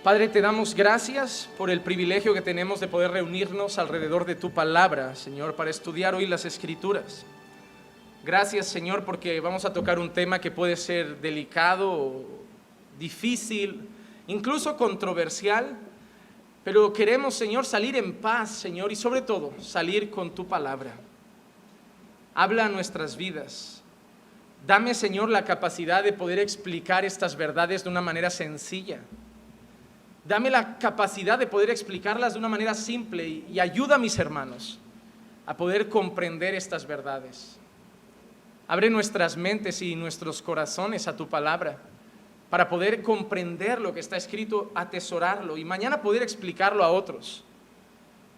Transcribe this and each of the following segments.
Padre, te damos gracias por el privilegio que tenemos de poder reunirnos alrededor de tu palabra, Señor, para estudiar hoy las Escrituras. Gracias, Señor, porque vamos a tocar un tema que puede ser delicado, difícil, incluso controversial, pero queremos, Señor, salir en paz, Señor, y sobre todo, salir con tu palabra. Habla a nuestras vidas. Dame, Señor, la capacidad de poder explicar estas verdades de una manera sencilla. Dame la capacidad de poder explicarlas de una manera simple y ayuda a mis hermanos a poder comprender estas verdades. Abre nuestras mentes y nuestros corazones a tu palabra para poder comprender lo que está escrito, atesorarlo y mañana poder explicarlo a otros.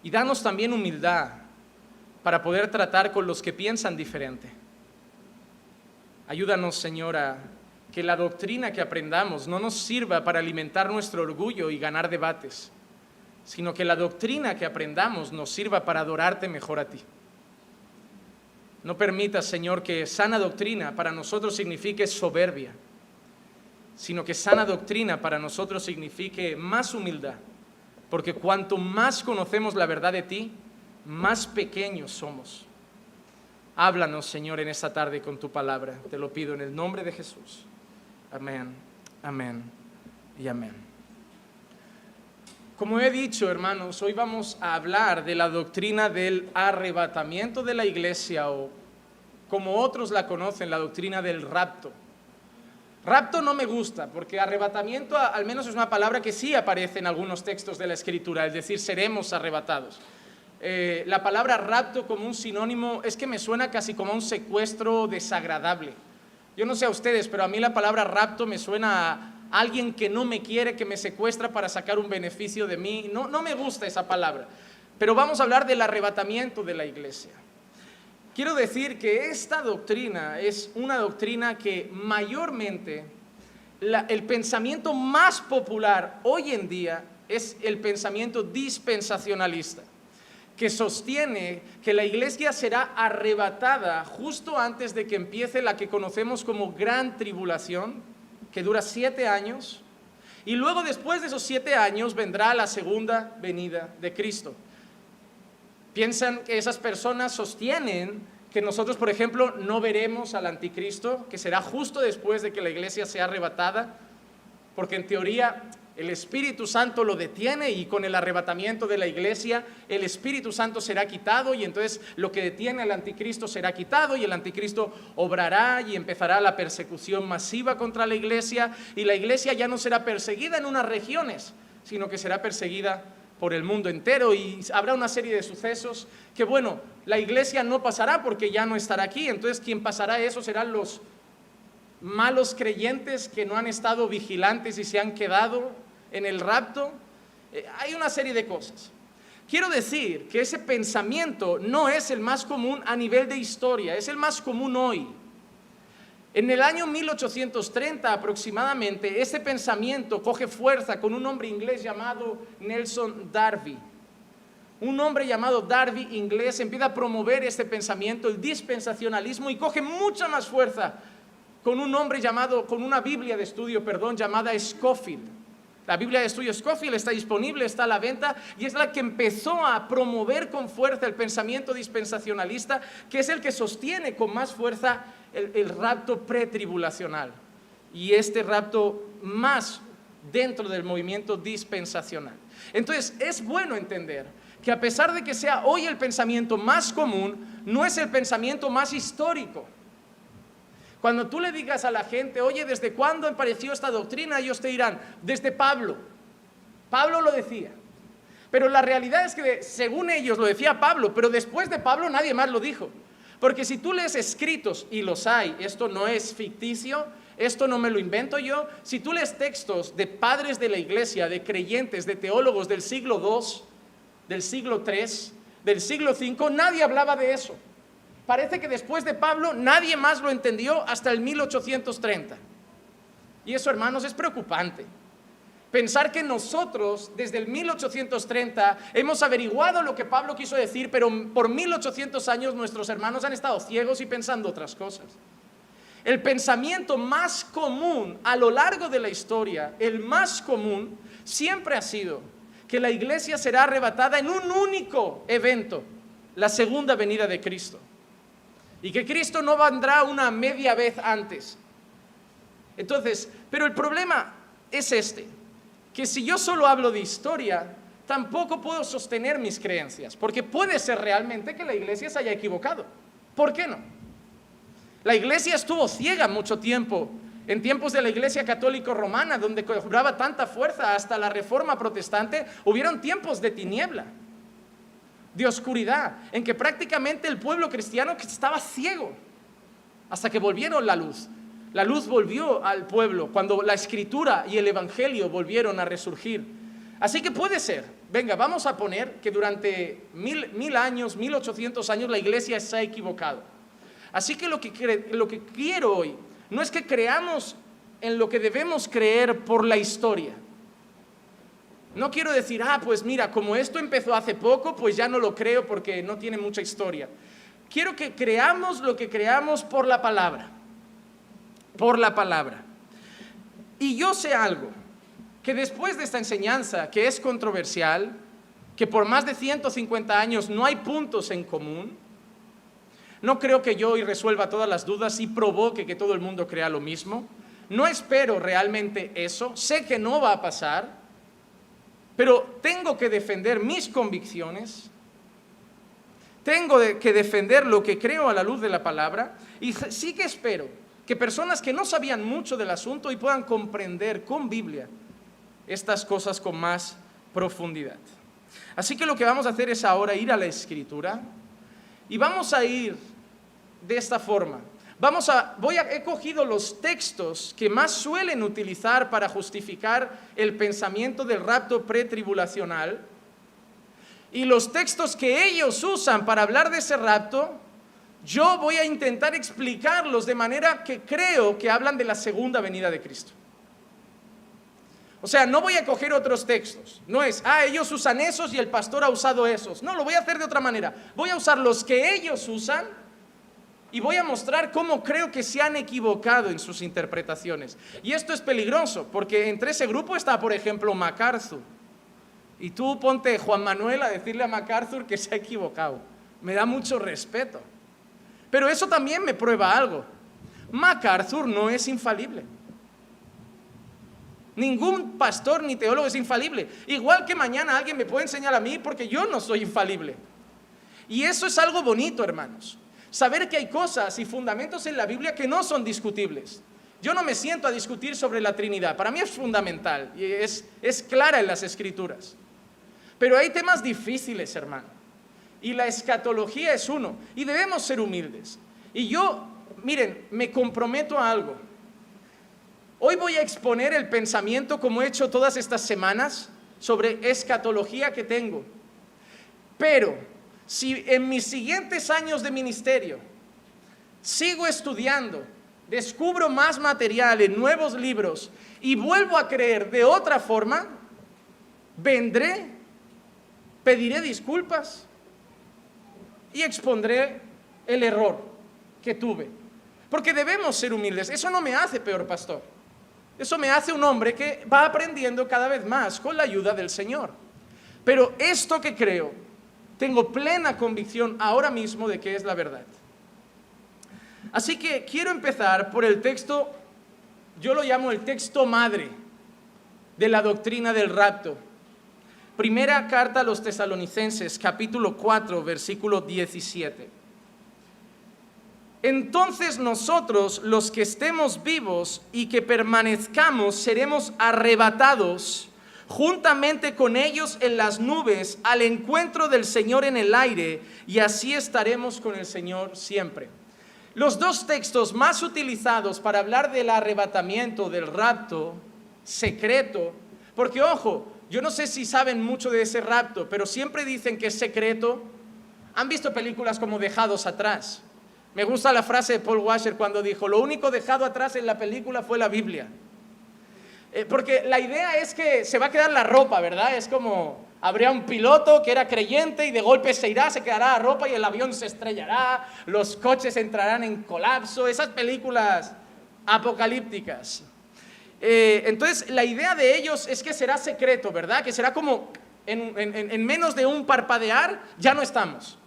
Y danos también humildad para poder tratar con los que piensan diferente. Ayúdanos, Señor, a que la doctrina que aprendamos no nos sirva para alimentar nuestro orgullo y ganar debates, sino que la doctrina que aprendamos nos sirva para adorarte mejor a ti. No permitas, Señor, que sana doctrina para nosotros signifique soberbia, sino que sana doctrina para nosotros signifique más humildad, porque cuanto más conocemos la verdad de ti, más pequeños somos. Háblanos, Señor, en esta tarde con tu palabra. Te lo pido en el nombre de Jesús. Amén, amén y amén. Como he dicho, hermanos, hoy vamos a hablar de la doctrina del arrebatamiento de la iglesia, o como otros la conocen, la doctrina del rapto. Rapto no me gusta, porque arrebatamiento al menos es una palabra que sí aparece en algunos textos de la Escritura, es decir, seremos arrebatados. La palabra rapto como un sinónimo es que me suena casi como a un secuestro desagradable. Yo no sé a ustedes, pero a mí la palabra rapto me suena a alguien que no me quiere, que me secuestra para sacar un beneficio de mí. No me gusta esa palabra. Pero vamos a hablar del arrebatamiento de la iglesia. Quiero decir que esta doctrina es una doctrina que mayormente el pensamiento más popular hoy en día es el pensamiento dispensacionalista, que sostiene que la iglesia será arrebatada justo antes de que empiece la que conocemos como Gran Tribulación, que dura 7 años, y luego después de esos 7 años vendrá la segunda venida de Cristo. Piensan que esas personas sostienen que nosotros, por ejemplo, no veremos al anticristo, que será justo después de que la iglesia sea arrebatada, porque en teoría el Espíritu Santo lo detiene y con el arrebatamiento de la iglesia el Espíritu Santo será quitado y entonces lo que detiene al anticristo será quitado y el anticristo obrará y empezará la persecución masiva contra la iglesia y la iglesia ya no será perseguida en unas regiones, sino que será perseguida por el mundo entero y habrá una serie de sucesos que, bueno, la iglesia no pasará porque ya no estará aquí, entonces quien pasará eso serán los malos creyentes que no han estado vigilantes y se han quedado en el rapto. Hay una serie de cosas. Quiero decir que ese pensamiento no es el más común a nivel de historia, es el más común hoy. En el año 1830 aproximadamente, ese pensamiento coge fuerza con un hombre inglés llamado Nelson Darby. Un hombre llamado Darby, inglés, empieza a promover este pensamiento, el dispensacionalismo, y coge mucha más fuerza con un hombre con una Biblia de estudio, llamada Scofield. La Biblia de estudio Scofield está disponible, está a la venta, y es la que empezó a promover con fuerza el pensamiento dispensacionalista, que es el que sostiene con más fuerza el rapto pretribulacional, y este rapto más dentro del movimiento dispensacional. Entonces, es bueno entender que a pesar de que sea hoy el pensamiento más común, no es el pensamiento más histórico. Cuando tú le digas a la gente, oye, ¿desde cuándo apareció esta doctrina? Ellos te dirán, desde Pablo. Pablo lo decía. Pero la realidad es que según ellos lo decía Pablo, pero después de Pablo nadie más lo dijo. Porque si tú lees escritos, y los hay, esto no es ficticio, esto no me lo invento yo, si tú lees textos de padres de la iglesia, de creyentes, de teólogos del siglo II, del siglo III, del siglo V, nadie hablaba de eso. Parece que después de Pablo nadie más lo entendió hasta el 1830. Y eso, hermanos, es preocupante. Pensar que nosotros desde el 1830 hemos averiguado lo que Pablo quiso decir, pero por 1800 años nuestros hermanos han estado ciegos y pensando otras cosas. El pensamiento más común a lo largo de la historia, el más común, siempre ha sido que la iglesia será arrebatada en un único evento, la segunda venida de Cristo. Y que Cristo no vendrá una media vez antes. Entonces, pero el problema es que si yo solo hablo de historia, tampoco puedo sostener mis creencias, porque puede ser realmente que la iglesia se haya equivocado. ¿Por qué no? La iglesia estuvo ciega mucho tiempo, en tiempos de la iglesia católica romana, donde cobraba tanta fuerza hasta la reforma protestante, hubieron tiempos de tiniebla, de oscuridad, en que prácticamente el pueblo cristiano estaba ciego, hasta que volvieron la luz. La luz volvió al pueblo cuando la escritura y el evangelio volvieron a resurgir. Así que puede ser, venga, vamos a poner que durante 1000 años, 1800 años la iglesia se ha equivocado. Así que lo que quiero hoy no es que creamos en lo que debemos creer por la historia. No quiero decir, pues mira, como esto empezó hace poco, pues ya no lo creo porque no tiene mucha historia. Quiero que creamos lo que creamos por la palabra. Por la palabra. Y yo sé algo, que después de esta enseñanza, que es controversial, que por más de 150 años no hay puntos en común, no creo que yo hoy resuelva todas las dudas y provoque que todo el mundo crea lo mismo. No espero realmente eso, sé que no va a pasar, pero tengo que defender mis convicciones, tengo que defender lo que creo a la luz de la palabra, y sí que espero que personas que no sabían mucho del asunto y puedan comprender con Biblia estas cosas con más profundidad. Así que lo que vamos a hacer es ahora ir a la Escritura y vamos a ir de esta forma. He cogido los textos que más suelen utilizar para justificar el pensamiento del rapto pretribulacional y los textos que ellos usan para hablar de ese rapto. Yo voy a intentar explicarlos de manera que creo que hablan de la segunda venida de Cristo. O sea, no voy a coger otros textos. No es, ellos usan esos y el pastor ha usado esos. No, lo voy a hacer de otra manera. Voy a usar los que ellos usan y voy a mostrar cómo creo que se han equivocado en sus interpretaciones. Y esto es peligroso, porque entre ese grupo está, por ejemplo, MacArthur. Y tú ponte Juan Manuel a decirle a MacArthur que se ha equivocado. Me da mucho respeto. Pero eso también me prueba algo. MacArthur no es infalible. Ningún pastor ni teólogo es infalible. Igual que mañana alguien me puede enseñar a mí porque yo no soy infalible. Y eso es algo bonito, hermanos. Saber que hay cosas y fundamentos en la Biblia que no son discutibles. Yo no me siento a discutir sobre la Trinidad. Para mí es fundamental y es clara en las Escrituras. Pero hay temas difíciles, hermano. Y la escatología es uno, y debemos ser humildes. Y yo, miren, me comprometo a algo. Hoy voy a exponer el pensamiento, como he hecho todas estas semanas, sobre escatología que tengo. Pero, si en mis siguientes años de ministerio sigo estudiando, descubro más material en nuevos libros y vuelvo a creer de otra forma, vendré, pediré disculpas y expondré el error que tuve. Porque debemos ser humildes. Eso no me hace peor pastor. Eso me hace un hombre que va aprendiendo cada vez más con la ayuda del Señor. Pero esto que creo, tengo plena convicción ahora mismo de que es la verdad. Así que quiero empezar por el texto, yo lo llamo el texto madre de la doctrina del rapto. Primera carta a los Tesalonicenses, capítulo 4, versículo 17. Entonces nosotros, los que estemos vivos y que permanezcamos, seremos arrebatados juntamente con ellos en las nubes al encuentro del Señor en el aire, y así estaremos con el Señor siempre. Los dos textos más utilizados para hablar del arrebatamiento, del rapto secreto, porque ojo, yo no sé si saben mucho de ese rapto, pero siempre dicen que es secreto. ¿Han visto películas como Dejados atrás? Me gusta la frase de Paul Washer cuando dijo, lo único dejado atrás en la película fue la Biblia. Porque la idea es que se va a quedar la ropa, ¿verdad? Es como, habría un piloto que era creyente y de golpe se irá, se quedará la ropa y el avión se estrellará, los coches entrarán en colapso, esas películas apocalípticas. Entonces la idea de ellos es que será secreto, ¿verdad? Que será como en menos de un parpadear ya no estamos.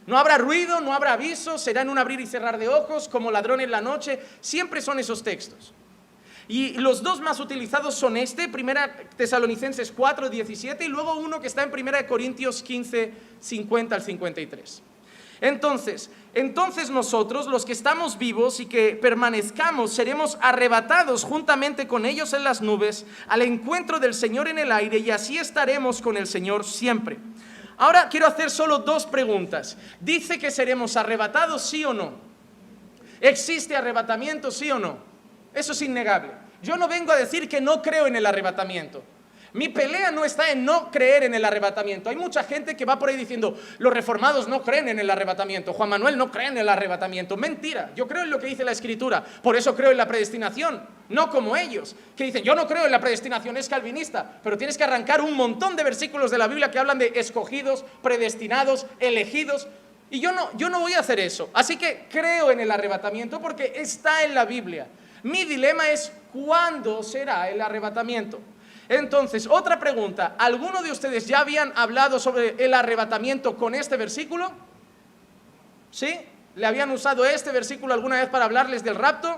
No habrá ruido, no habrá aviso, será en un abrir y cerrar de ojos, como ladrón en la noche. Siempre son esos textos. Y los dos más utilizados son 1 Tesalonicenses 4, 17 y luego uno que está en 1 Corintios 15, 50 al 53. Entonces nosotros, los que estamos vivos y que permanezcamos, seremos arrebatados juntamente con ellos en las nubes al encuentro del Señor en el aire, y así estaremos con el Señor siempre. Ahora quiero hacer solo 2 preguntas. ¿Dice que seremos arrebatados, sí o no? ¿Existe arrebatamiento, sí o no? Eso es innegable. Yo no vengo a decir que no creo en el arrebatamiento. Mi pelea no está en no creer en el arrebatamiento. Hay mucha gente que va por ahí diciendo, los reformados no creen en el arrebatamiento, Juan Manuel no cree en el arrebatamiento. Mentira, yo creo en lo que dice la Escritura, por eso creo en la predestinación, no como ellos, que dicen, yo no creo en la predestinación, es calvinista, pero tienes que arrancar un montón de versículos de la Biblia que hablan de escogidos, predestinados, elegidos, y yo no voy a hacer eso. Así que creo en el arrebatamiento porque está en la Biblia. Mi dilema es, ¿cuándo será el arrebatamiento? Entonces, otra pregunta, ¿alguno de ustedes ya habían hablado sobre el arrebatamiento con este versículo? ¿Sí? ¿Le habían usado este versículo alguna vez para hablarles del rapto?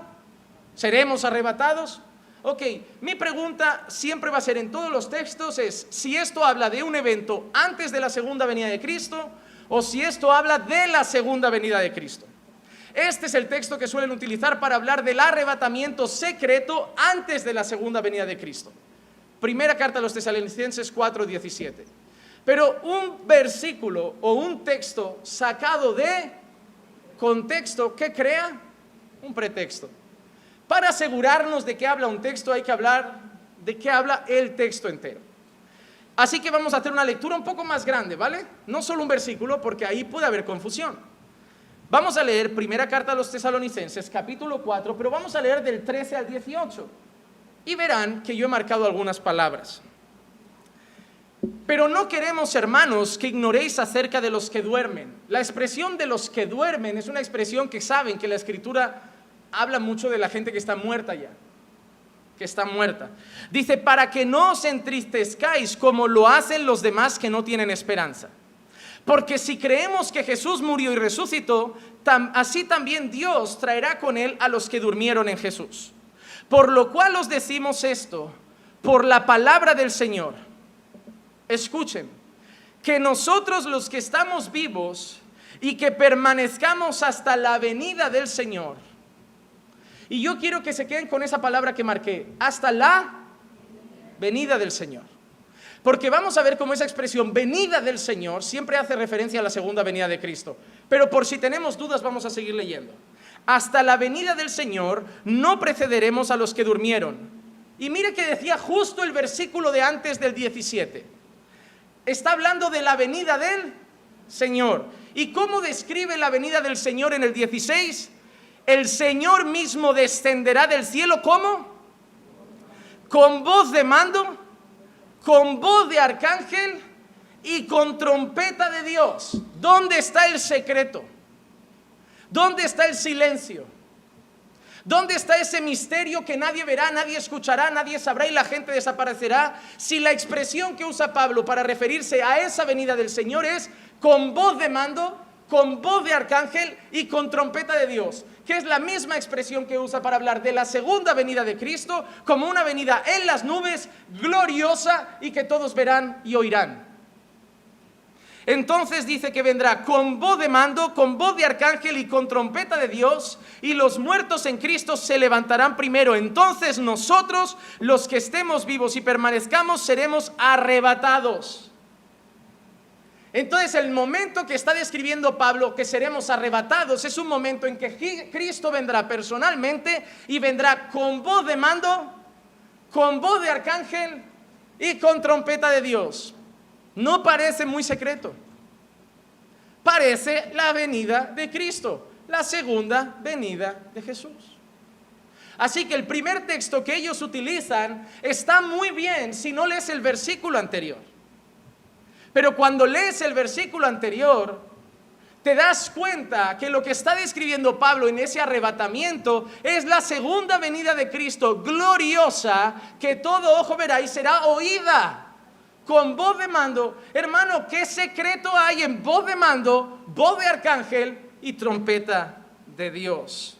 ¿Seremos arrebatados? Ok, mi pregunta siempre va a ser en todos los textos es si esto habla de un evento antes de la segunda venida de Cristo o si esto habla de la segunda venida de Cristo. Este es el texto que suelen utilizar para hablar del arrebatamiento secreto antes de la segunda venida de Cristo. Primera carta a los Tesalonicenses 4, 17. Pero un versículo o un texto sacado de contexto, ¿qué crea? Un pretexto. Para asegurarnos de qué habla un texto hay que hablar de qué habla el texto entero. Así que vamos a hacer una lectura un poco más grande, ¿vale? No solo un versículo, porque ahí puede haber confusión. Vamos a leer primera carta a los Tesalonicenses, capítulo 4, pero vamos a leer del 13 al 18. Y verán que yo he marcado algunas palabras. Pero no queremos, hermanos, que ignoréis acerca de los que duermen. La expresión de los que duermen es una expresión que saben que la Escritura habla mucho de la gente que está muerta ya. Que está muerta. Dice, para que no os entristezcáis como lo hacen los demás que no tienen esperanza. Porque si creemos que Jesús murió y resucitó, así también Dios traerá con él a los que durmieron en Jesús. Por lo cual os decimos esto, por la palabra del Señor. Escuchen, que nosotros los que estamos vivos y que permanezcamos hasta la venida del Señor. Y yo quiero que se queden con esa palabra que marqué, hasta la venida del Señor. Porque vamos a ver cómo esa expresión venida del Señor siempre hace referencia a la segunda venida de Cristo. Pero por si tenemos dudas vamos a seguir leyendo. Hasta la venida del Señor no precederemos a los que durmieron. Y mire que decía justo el versículo de antes del 17. Está hablando de la venida del Señor. ¿Y cómo describe la venida del Señor en el 16? El Señor mismo descenderá del cielo, ¿cómo? Con voz de mando, con voz de arcángel y con trompeta de Dios. ¿Dónde está el secreto? ¿Dónde está el silencio? ¿Dónde está ese misterio que nadie verá, nadie escuchará, nadie sabrá y la gente desaparecerá? Si la expresión que usa Pablo para referirse a esa venida del Señor es con voz de mando, con voz de arcángel y con trompeta de Dios, que es la misma expresión que usa para hablar de la segunda venida de Cristo como una venida en las nubes, gloriosa y que todos verán y oirán. Entonces dice que vendrá con voz de mando, con voz de arcángel y con trompeta de Dios, y los muertos en Cristo se levantarán primero. Entonces nosotros, los que estemos vivos y permanezcamos, seremos arrebatados. Entonces el momento que está describiendo Pablo, que seremos arrebatados, es un momento en que Cristo vendrá personalmente y vendrá con voz de mando, con voz de arcángel y con trompeta de Dios. No parece muy secreto. Parece la venida de Cristo, la segunda venida de Jesús. Así que el primer texto que ellos utilizan está muy bien si no lees el versículo anterior. Pero cuando lees el versículo anterior, te das cuenta que lo que está describiendo Pablo en ese arrebatamiento es la segunda venida de Cristo gloriosa, que todo ojo verá y será oída con voz de mando. Hermano, ¿qué secreto hay en voz de mando, voz de arcángel y trompeta de Dios?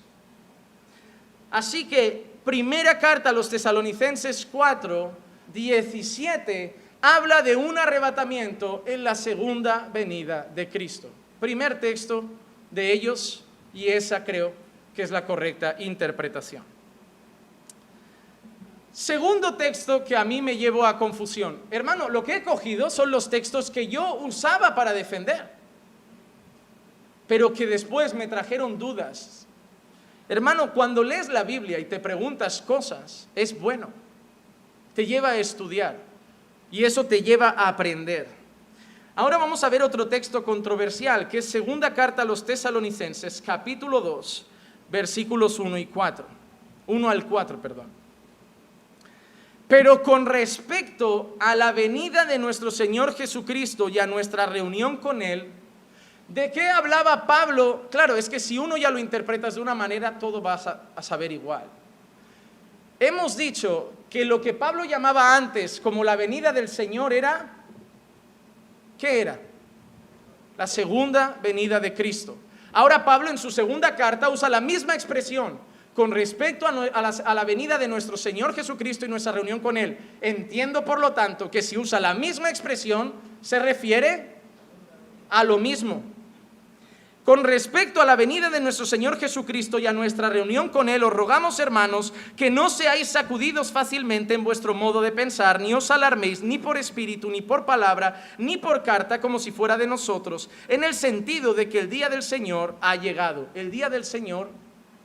Así que primera carta a los Tesalonicenses 4:17 habla de un arrebatamiento en la segunda venida de Cristo. Primer texto de ellos, y esa creo que es la correcta interpretación. Segundo texto que a mí me llevó a confusión. Hermano, lo que he cogido son los textos que yo usaba para defender, pero que después me trajeron dudas. Hermano, cuando lees la Biblia y te preguntas cosas, es bueno. Te lleva a estudiar y eso te lleva a aprender. Ahora vamos a ver otro texto controversial, que es segunda carta a los Tesalonicenses, capítulo 2, versículos 1 al 4. Pero con respecto a la venida de nuestro Señor Jesucristo y a nuestra reunión con Él, ¿de qué hablaba Pablo? Claro, es que si uno ya lo interpretas de una manera, todo vas a saber igual. Hemos dicho que lo que Pablo llamaba antes como la venida del Señor era... ¿qué era? La segunda venida de Cristo. Ahora Pablo en su segunda carta usa la misma expresión con respecto a la venida de nuestro Señor Jesucristo y nuestra reunión con Él. Entiendo, por lo tanto, que si usa la misma expresión, se refiere a lo mismo. Con respecto a la venida de nuestro Señor Jesucristo y a nuestra reunión con Él, os rogamos, hermanos, que no seáis sacudidos fácilmente en vuestro modo de pensar, ni os alarméis ni por espíritu, ni por palabra, ni por carta, como si fuera de nosotros, en el sentido de que el día del Señor ha llegado. El día del Señor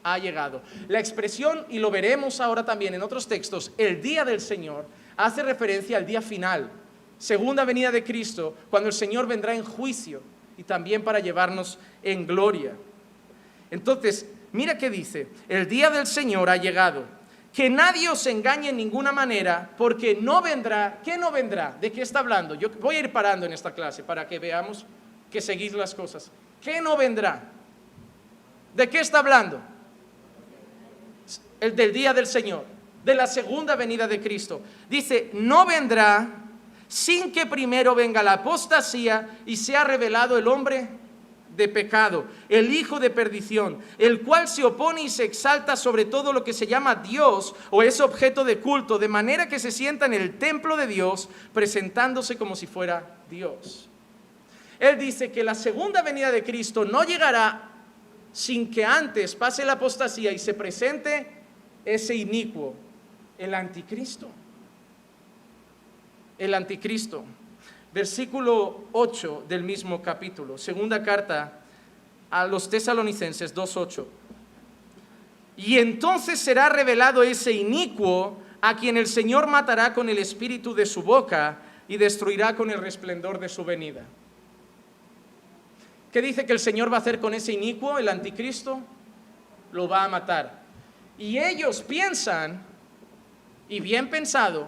ha llegado. La expresión, y lo veremos ahora también en otros textos, el día del Señor, hace referencia al día final, segunda venida de Cristo, cuando el Señor vendrá en juicio y también para llevarnos en gloria. Entonces, mira qué dice: el día del Señor ha llegado, que nadie os engañe en ninguna manera, porque no vendrá. ¿Qué no vendrá? ¿De qué está hablando? Yo voy a ir parando en esta clase para que veamos que seguís las cosas. ¿Qué no vendrá? ¿De qué está hablando? El del día del Señor, de la segunda venida de Cristo. Dice, no vendrá sin que primero venga la apostasía y sea revelado el hombre de pecado, el hijo de perdición, el cual se opone y se exalta sobre todo lo que se llama Dios o es objeto de culto, de manera que se sienta en el templo de Dios, presentándose como si fuera Dios. Él dice que la segunda venida de Cristo no llegará sin que antes pase la apostasía y se presente ese inicuo, el anticristo. El anticristo. Versículo 8 del mismo capítulo, segunda carta a los Tesalonicenses 2:8. Y entonces será revelado ese inicuo, a quien el Señor matará con el espíritu de su boca y destruirá con el resplandor de su venida. ¿Qué dice que el Señor va a hacer con ese inicuo, el anticristo? Lo va a matar. Y ellos piensan, y bien pensado,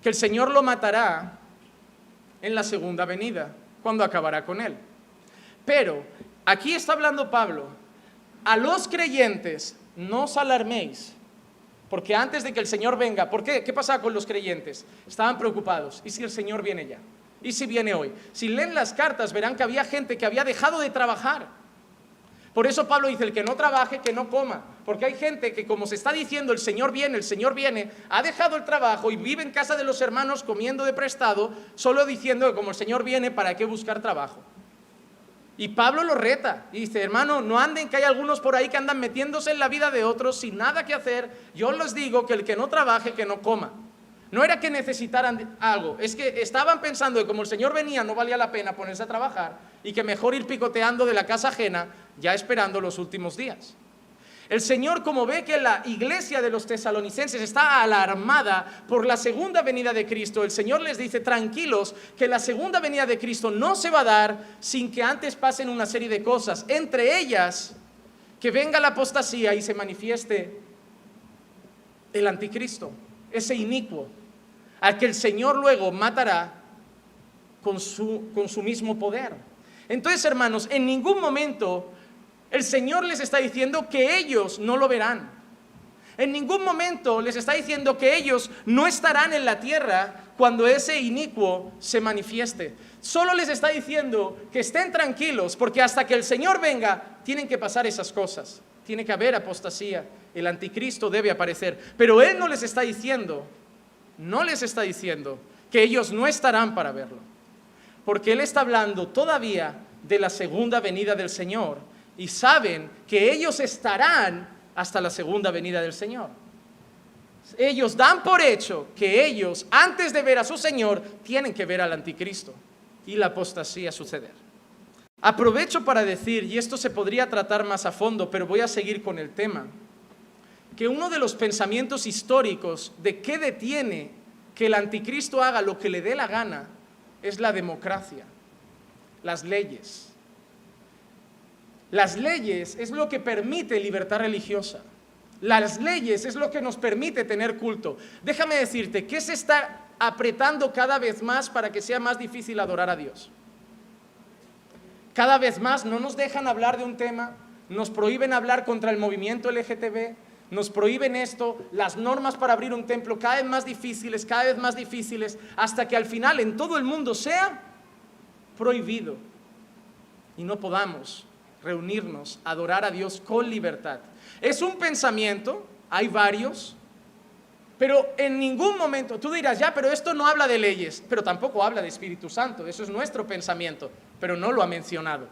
que el Señor lo matará en la segunda venida, cuando acabará con él. Pero aquí está hablando Pablo: a los creyentes no os alarméis, porque antes de que el Señor venga, ¿por qué? ¿Qué pasaba con los creyentes? Estaban preocupados. ¿Y si el Señor viene ya? ¿Y si viene hoy? Si leen las cartas verán que había gente que había dejado de trabajar. Por eso Pablo dice, el que no trabaje, que no coma. Porque hay gente que, como se está diciendo, el Señor viene, ha dejado el trabajo y vive en casa de los hermanos comiendo de prestado, solo diciendo que como el Señor viene, ¿para qué buscar trabajo? Y Pablo lo reta y dice, hermano, no anden, que hay algunos por ahí que andan metiéndose en la vida de otros sin nada que hacer. Yo les digo que el que no trabaje, que no coma. No era que necesitaran algo, es que estaban pensando que como el Señor venía no valía la pena ponerse a trabajar y que mejor ir picoteando de la casa ajena, ya esperando los últimos días. El Señor, como ve que la iglesia de los tesalonicenses está alarmada por la segunda venida de Cristo, el Señor les dice, tranquilos, que la segunda venida de Cristo no se va a dar sin que antes pasen una serie de cosas, entre ellas que venga la apostasía y se manifieste el anticristo, ese inicuo, al que el Señor luego matará con su mismo poder. Entonces, hermanos, en ningún momento el Señor les está diciendo que ellos no lo verán. En ningún momento les está diciendo que ellos no estarán en la tierra cuando ese inicuo se manifieste. Solo les está diciendo que estén tranquilos, porque hasta que el Señor venga, tienen que pasar esas cosas. Tiene que haber apostasía, el anticristo debe aparecer. Pero Él no les está diciendo que ellos no estarán para verlo. Porque Él está hablando todavía de la segunda venida del Señor. Y saben que ellos estarán hasta la segunda venida del Señor. Ellos dan por hecho que ellos, antes de ver a su Señor, tienen que ver al anticristo y la apostasía suceder. Aprovecho para decir, y esto se podría tratar más a fondo, pero voy a seguir con el tema, que uno de los pensamientos históricos de qué detiene que el anticristo haga lo que le dé la gana es la democracia, las leyes. Las leyes es lo que permite libertad religiosa. Las leyes es lo que nos permite tener culto. Déjame decirte, ¿qué se está apretando cada vez más para que sea más difícil adorar a Dios? Cada vez más no nos dejan hablar de un tema, nos prohíben hablar contra el movimiento LGTB, nos prohíben esto, las normas para abrir un templo cada vez más difíciles, hasta que al final en todo el mundo sea prohibido y no podamos reunirnos, adorar a Dios con libertad. Es un pensamiento, hay varios, pero en ningún momento, tú dirás, ya, pero esto no habla de leyes, pero tampoco habla de Espíritu Santo, eso es nuestro pensamiento, pero no lo ha mencionado,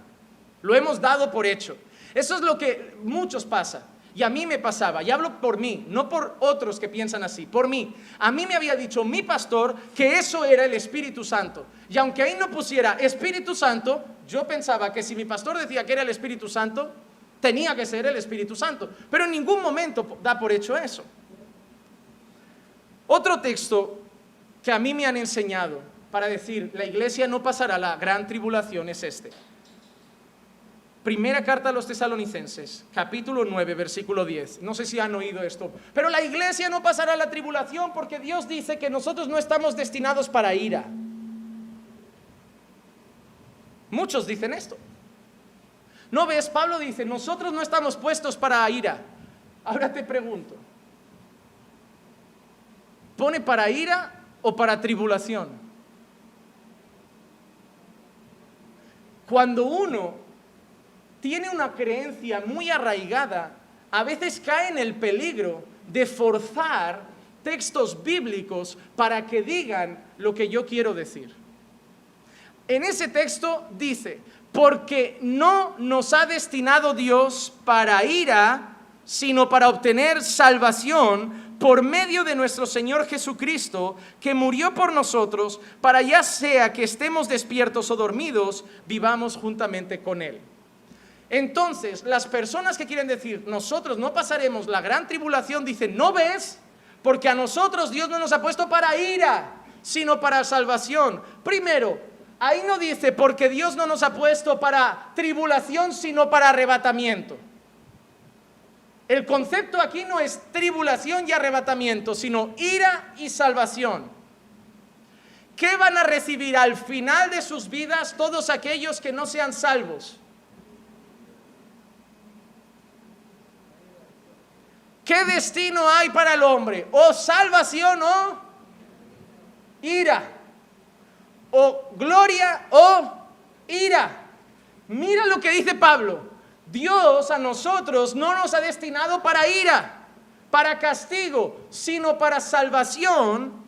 lo hemos dado por hecho. Eso es lo que muchos pasa, y a mí me pasaba, y hablo por mí, no por otros que piensan así, por mí. A mí me había dicho mi pastor que eso era el Espíritu Santo, y aunque ahí no pusiera Espíritu Santo, yo pensaba que si mi pastor decía que era el Espíritu Santo, tenía que ser el Espíritu Santo, pero en ningún momento da por hecho eso. Otro texto que a mí me han enseñado para decir la iglesia no pasará la gran tribulación es este. Primera carta a los Tesalonicenses, capítulo 9, versículo 10. No sé si han oído esto, pero la iglesia no pasará la tribulación porque Dios dice que nosotros no estamos destinados para ira. Muchos dicen esto. ¿No ves? Pablo dice, nosotros no estamos puestos para ira. Ahora te pregunto, ¿pone para ira o para tribulación? Cuando uno tiene una creencia muy arraigada, a veces cae en el peligro de forzar textos bíblicos para que digan lo que yo quiero decir. En ese texto dice, porque no nos ha destinado Dios para ira, sino para obtener salvación por medio de nuestro Señor Jesucristo, que murió por nosotros, para ya sea que estemos despiertos o dormidos, vivamos juntamente con Él. Entonces, las personas que quieren decir, nosotros no pasaremos la gran tribulación, dicen, ¿no ves? Porque a nosotros Dios no nos ha puesto para ira, sino para salvación. Primero, ahí no dice, porque Dios no nos ha puesto para tribulación, sino para arrebatamiento. El concepto aquí no es tribulación y arrebatamiento, sino ira y salvación. ¿Qué van a recibir al final de sus vidas todos aquellos que no sean salvos? ¿Qué destino hay para el hombre? ¿O salvación o ira? ¿O gloria o ira? Mira lo que dice Pablo. Dios a nosotros no nos ha destinado para ira, para castigo, sino para salvación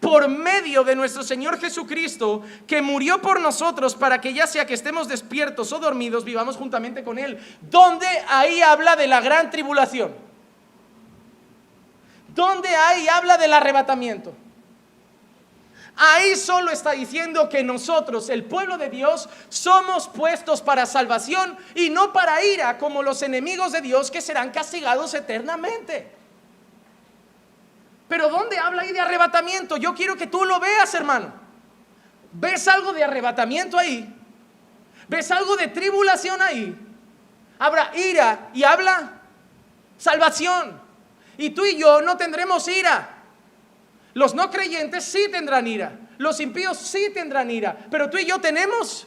por medio de nuestro Señor Jesucristo, que murió por nosotros para que ya sea que estemos despiertos o dormidos, vivamos juntamente con Él. ¿Dónde ahí habla de la gran tribulación? ¿Dónde ahí habla del arrebatamiento? Ahí solo está diciendo que nosotros, el pueblo de Dios, somos puestos para salvación y no para ira, como los enemigos de Dios que serán castigados eternamente. Pero ¿dónde habla ahí de arrebatamiento? Yo quiero que tú lo veas, hermano. ¿Ves algo de arrebatamiento ahí? ¿Ves algo de tribulación ahí? Habrá ira y habla salvación. Y tú y yo no tendremos ira. Los no creyentes sí tendrán ira, los impíos sí tendrán ira, pero tú y yo tenemos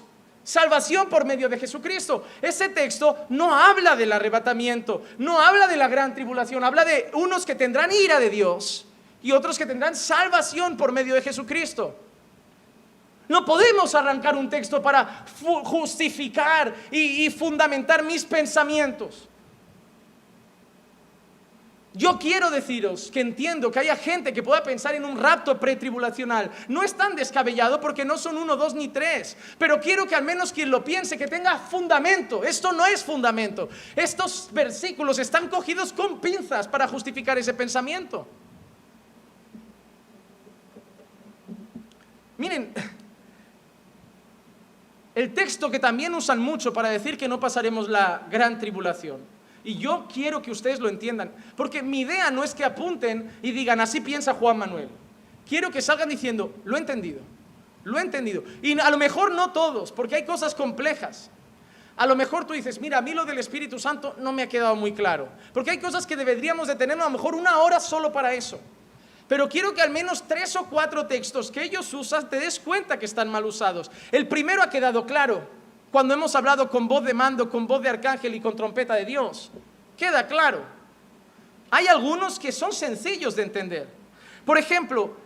Salvación por medio de Jesucristo. Ese texto no habla del arrebatamiento, no habla de la gran tribulación, habla de unos que tendrán ira de Dios y otros que tendrán salvación por medio de Jesucristo. No podemos arrancar un texto para justificar y fundamentar mis pensamientos. Yo quiero deciros que entiendo que haya gente que pueda pensar en un rapto pretribulacional. No es tan descabellado porque no son 1, 2 ni 3. Pero quiero que al menos quien lo piense que tenga fundamento. Esto no es fundamento. Estos versículos están cogidos con pinzas para justificar ese pensamiento. Miren, el texto que también usan mucho para decir que no pasaremos la gran tribulación. Y yo quiero que ustedes lo entiendan, porque mi idea no es que apunten y digan, así piensa Juan Manuel. Quiero que salgan diciendo, lo he entendido, lo he entendido. Y a lo mejor no todos, porque hay cosas complejas. A lo mejor tú dices, mira, a mí lo del Espíritu Santo no me ha quedado muy claro, porque hay cosas que deberíamos de tener a lo mejor 1 hora solo para eso. Pero quiero que al menos 3 o 4 textos que ellos usan te des cuenta que están mal usados. El primero ha quedado claro. Cuando hemos hablado con voz de mando, con voz de arcángel y con trompeta de Dios, queda claro. Hay algunos que son sencillos de entender. Por ejemplo,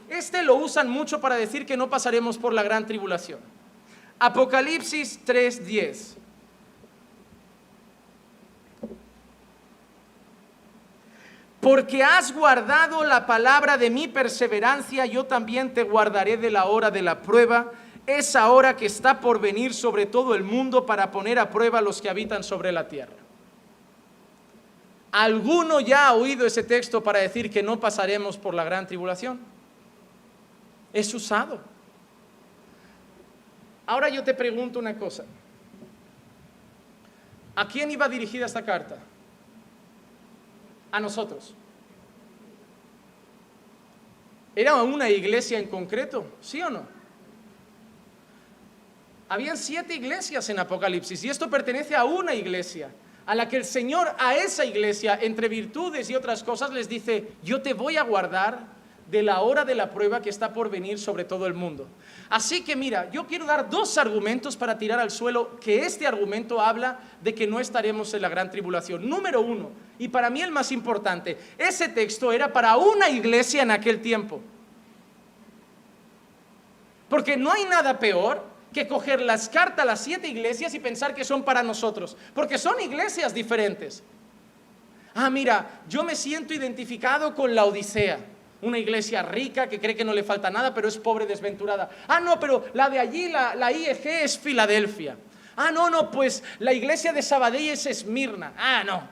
lo usan mucho para decir que no pasaremos por la gran tribulación. Apocalipsis 3:10. Porque has guardado la palabra de mi perseverancia, yo también te guardaré de la hora de la prueba, esa hora que está por venir sobre todo el mundo para poner a prueba a los que habitan sobre la tierra. ¿Alguno ya ha oído ese texto para decir que no pasaremos por la gran tribulación? Es usado. Ahora yo te pregunto una cosa. ¿A quién iba dirigida esta carta? A nosotros. ¿Era una iglesia en concreto? ¿Sí o no? Habían 7 iglesias en Apocalipsis y esto pertenece a una iglesia, a la que el Señor, a esa iglesia, entre virtudes y otras cosas, les dice, yo te voy a guardar de la hora de la prueba que está por venir sobre todo el mundo. Así que mira, yo quiero dar 2 argumentos para tirar al suelo, que este argumento habla de que no estaremos en la gran tribulación. Número 1, y para mí el más importante, ese texto era para una iglesia en aquel tiempo. Porque no hay nada peor que coger las cartas a las 7 iglesias y pensar que son para nosotros, porque son iglesias diferentes. Ah, mira, yo me siento identificado con la Odisea, una iglesia rica que cree que no le falta nada, pero es pobre, desventurada. Ah, no, pero la de allí, la IEG es Filadelfia. Ah, no, pues la iglesia de Sabadell es Esmirna. Ah, no.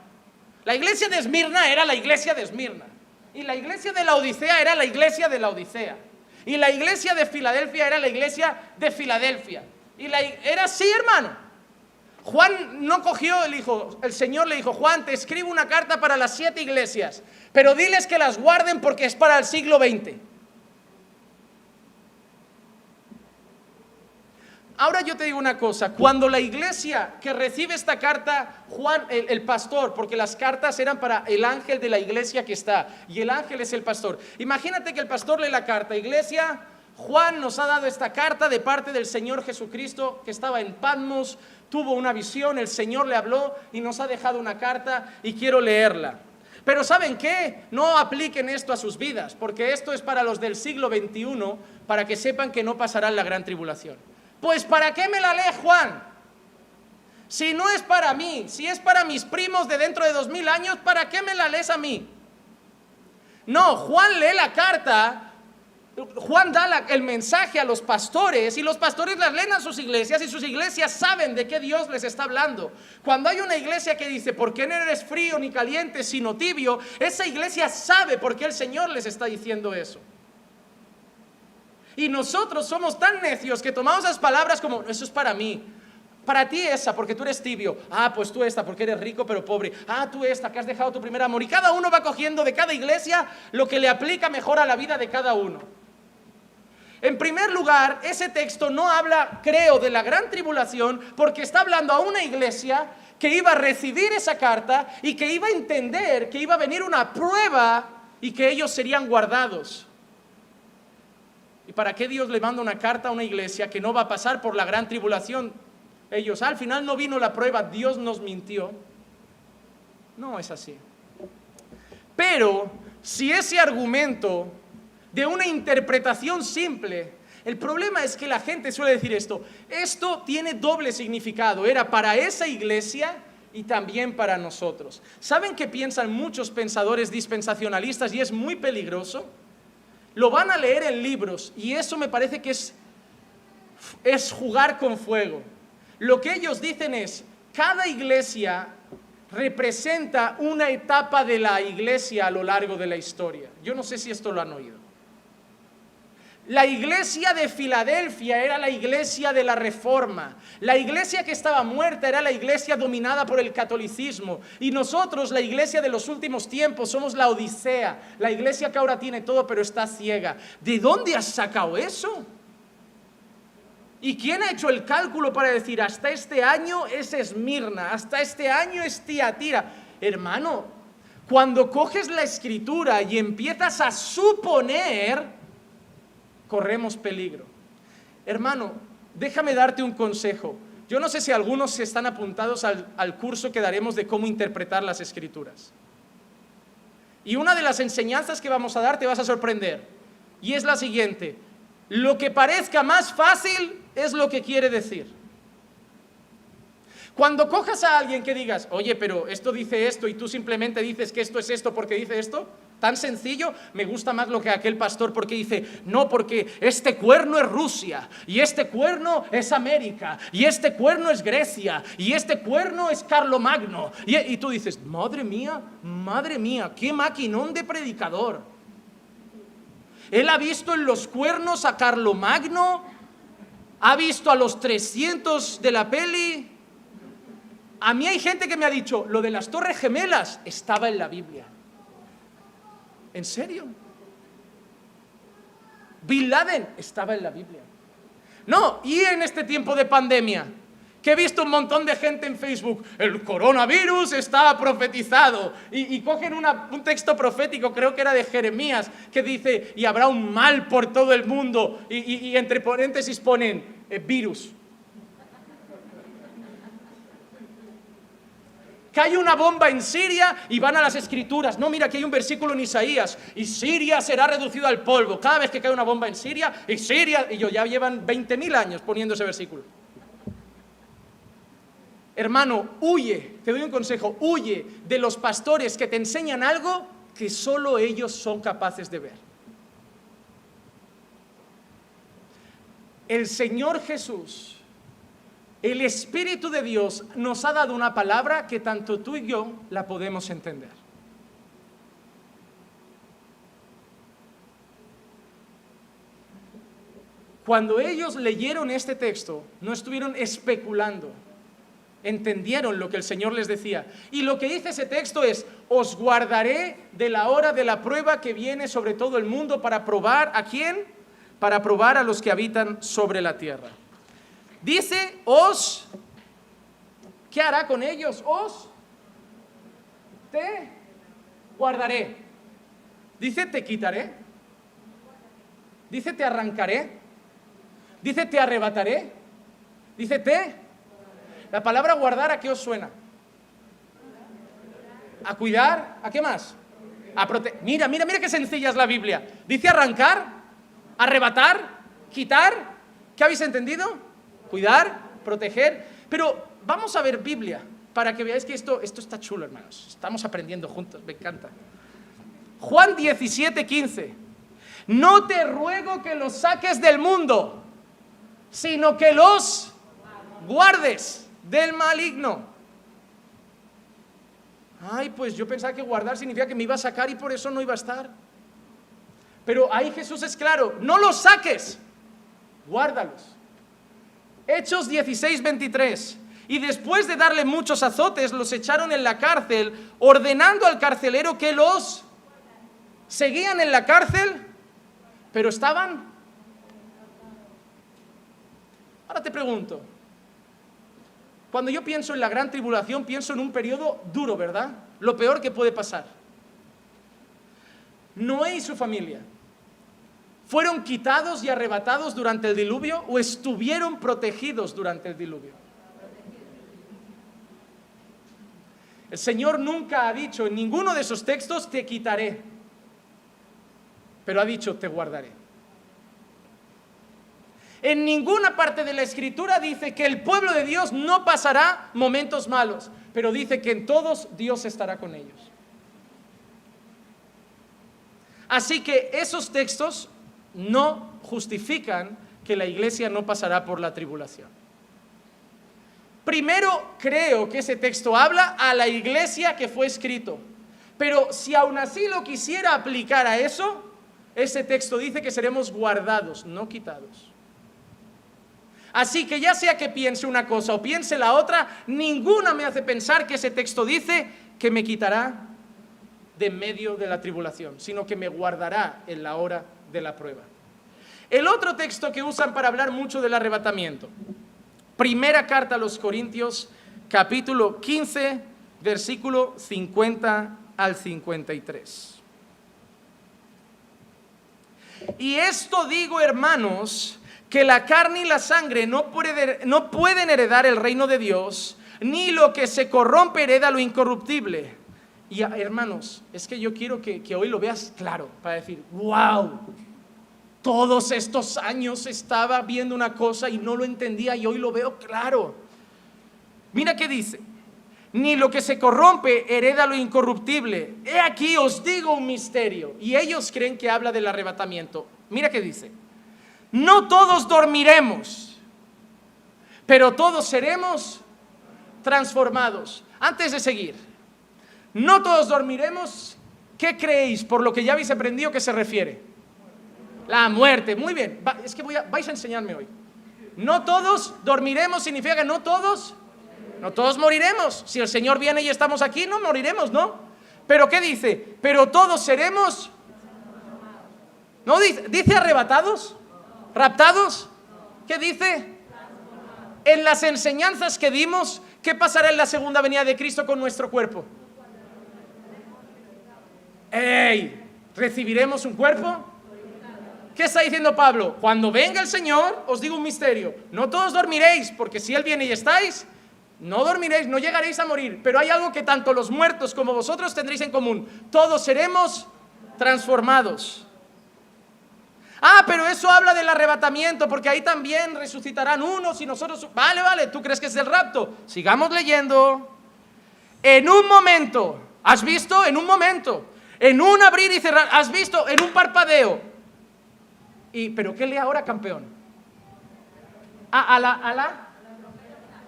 La iglesia de Esmirna era la iglesia de Esmirna. Y la iglesia de la Odisea era la iglesia de la Odisea. Y la iglesia de Filadelfia era la iglesia de Filadelfia. Era así, hermano. Juan no cogió, el Señor le dijo, Juan, te escribo una carta para las 7 iglesias, pero diles que las guarden porque es para el siglo XX. Ahora yo te digo una cosa, cuando la iglesia que recibe esta carta, Juan, el pastor, porque las cartas eran para el ángel de la iglesia que está, y el ángel es el pastor. Imagínate que el pastor lee la carta, iglesia, Juan nos ha dado esta carta de parte del Señor Jesucristo, que estaba en Patmos, tuvo una visión, el Señor le habló y nos ha dejado una carta y quiero leerla. Pero ¿saben qué? No apliquen esto a sus vidas, porque esto es para los del siglo XXI, para que sepan que no pasarán la gran tribulación. Pues ¿para qué me la lee Juan? Si no es para mí, si es para mis primos de dentro de 2000 años, ¿para qué me la lees a mí? No, Juan lee la carta, Juan da el mensaje a los pastores y los pastores las leen a sus iglesias y sus iglesias saben de qué Dios les está hablando. Cuando hay una iglesia que dice, ¿por qué no eres frío ni caliente sino tibio? Esa iglesia sabe por qué el Señor les está diciendo eso. Y nosotros somos tan necios que tomamos las palabras como, eso es para mí. Para ti esa, porque tú eres tibio. Ah, pues tú esta, porque eres rico pero pobre. Ah, tú esta, que has dejado tu primer amor. Y cada uno va cogiendo de cada iglesia lo que le aplica mejor a la vida de cada uno. En primer lugar, ese texto no habla, creo, de la gran tribulación, porque está hablando a una iglesia que iba a recibir esa carta y que iba a entender que iba a venir una prueba y que ellos serían guardados. ¿Y para qué Dios le manda una carta a una iglesia que no va a pasar por la gran tribulación? Ellos, al final no vino la prueba, Dios nos mintió. No es así. Pero si ese argumento de una interpretación simple, el problema es que la gente suele decir esto tiene doble significado, era para esa iglesia y también para nosotros. ¿Saben qué piensan muchos pensadores dispensacionalistas y es muy peligroso? Lo van a leer en libros y eso me parece que es jugar con fuego. Lo que ellos dicen es, cada iglesia representa una etapa de la iglesia a lo largo de la historia. Yo no sé si esto lo han oído. La iglesia de Filadelfia era la iglesia de la Reforma. La iglesia que estaba muerta era la iglesia dominada por el catolicismo. Y nosotros, la iglesia de los últimos tiempos, somos la Odisea. La iglesia que ahora tiene todo pero está ciega. ¿De dónde has sacado eso? ¿Y quién ha hecho el cálculo para decir hasta este año es Esmirna, hasta este año es Tiatira? Hermano, cuando coges la escritura y empiezas a suponer, corremos peligro. Hermano, déjame darte un consejo. Yo no sé si algunos están apuntados al curso que daremos de cómo interpretar las escrituras. Y una de las enseñanzas que vamos a dar te vas a sorprender. Y es la siguiente: lo que parezca más fácil es lo que quiere decir. Cuando cojas a alguien que digas, oye, pero esto dice esto y tú simplemente dices que esto es esto porque dice esto, tan sencillo, me gusta más lo que aquel pastor porque dice, no, porque este cuerno es Rusia, y este cuerno es América, y este cuerno es Grecia, y este cuerno es Carlomagno. Y tú dices, madre mía, qué maquinón de predicador. Él ha visto en los cuernos a Carlomagno, ha visto a los 300 de la peli. A mí hay gente que me ha dicho, lo de las Torres Gemelas estaba en la Biblia. ¿En serio? Bin Laden estaba en la Biblia. No, y en este tiempo de pandemia, que he visto un montón de gente en Facebook, el coronavirus está profetizado, y cogen un texto profético, creo que era de Jeremías, que dice, y habrá un mal por todo el mundo, y entre paréntesis ponen, virus. Cae una bomba en Siria y van a las escrituras. No, mira, aquí hay un versículo en Isaías. Y Siria será reducido al polvo. Cada vez que cae una bomba en Siria, y ya llevan 20.000 años poniendo ese versículo. Hermano, huye, te doy un consejo, huye de los pastores que te enseñan algo que solo ellos son capaces de ver. El Señor Jesús, el Espíritu de Dios nos ha dado una palabra que tanto tú y yo la podemos entender. Cuando ellos leyeron este texto, no estuvieron especulando, entendieron lo que el Señor les decía. Y lo que dice ese texto es, os guardaré de la hora de la prueba que viene sobre todo el mundo para probar ¿a quién? Para probar a los que habitan sobre la tierra. Dice, ¿qué hará con ellos? Te guardaré. Dice, te quitaré. Dice, te arrancaré. Dice, te arrebataré. Dice, La palabra guardar, ¿a qué os suena? ¿A cuidar? ¿A qué más? A proteger. Mira qué sencilla es la Biblia. Dice arrancar, arrebatar, quitar. ¿Qué habéis entendido? Cuidar, proteger. Pero vamos a ver Biblia para que veáis que esto está chulo, hermanos. Estamos aprendiendo juntos, me encanta. Juan 17:15. No te ruego que los saques del mundo, sino que los guardes del maligno. Ay, pues yo pensaba que guardar significa que me iba a sacar y por eso no iba a estar. Pero ahí Jesús es claro, no los saques, guárdalos. Hechos 16:23. Y después de darle muchos azotes, los echaron en la cárcel, ordenando al carcelero que los seguían en la cárcel, pero estaban. Ahora te pregunto, cuando yo pienso en la gran tribulación, pienso en un periodo duro, ¿verdad? Lo peor que puede pasar. Noé y su familia, ¿fueron quitados y arrebatados durante el diluvio o estuvieron protegidos durante el diluvio? El Señor nunca ha dicho en ninguno de esos textos te quitaré, pero ha dicho te guardaré. En ninguna parte de la Escritura dice que el pueblo de Dios no pasará momentos malos, pero dice que en todos Dios estará con ellos. Así que esos textos no justifican que la iglesia no pasará por la tribulación. Primero, creo que ese texto habla a la iglesia que fue escrito, pero si aún así lo quisiera aplicar a eso, ese texto dice que seremos guardados, no quitados. Así que ya sea que piense una cosa o piense la otra, ninguna me hace pensar que ese texto dice que me quitará de en medio de la tribulación, sino que me guardará en la hora de la prueba. El otro texto que usan para hablar mucho del arrebatamiento, primera carta a los Corintios, capítulo 15, versículo 50 al 53. Y esto digo, hermanos, que la carne y la sangre no pueden heredar el reino de Dios, ni lo que se corrompe hereda lo incorruptible. Y hermanos, es que yo quiero que hoy lo veas claro, para decir, wow, todos estos años estaba viendo una cosa y no lo entendía y hoy lo veo claro. Mira qué dice, ni lo que se corrompe hereda lo incorruptible. He aquí os digo un misterio. Y ellos creen que habla del arrebatamiento. Mira qué dice, no todos dormiremos, pero todos seremos transformados. Antes de seguir, no todos dormiremos, ¿qué creéis por lo que ya habéis aprendido que se refiere? La muerte, muy bien, es que vais a enseñarme hoy. No todos dormiremos significa que no todos moriremos. Si el Señor viene y estamos aquí, no moriremos, ¿no? Pero ¿qué dice? Pero todos seremos, ¿no dice arrebatados? ¿Raptados? ¿Qué dice? En las enseñanzas que dimos, ¿qué pasará en la segunda venida de Cristo con nuestro cuerpo? ¡Ey! ¿Recibiremos un cuerpo? ¿Qué está diciendo Pablo? Cuando venga el Señor, os digo un misterio. No todos dormiréis, porque si Él viene y estáis, no dormiréis, no llegaréis a morir. Pero hay algo que tanto los muertos como vosotros tendréis en común. Todos seremos transformados. Ah, pero eso habla del arrebatamiento, porque ahí también resucitarán unos y nosotros... Vale, ¿tú crees que es el rapto? Sigamos leyendo. En un momento, ¿has visto? En un momento. En un abrir y cerrar, ¿has visto? En un parpadeo. ¿Pero qué lee ahora, campeón?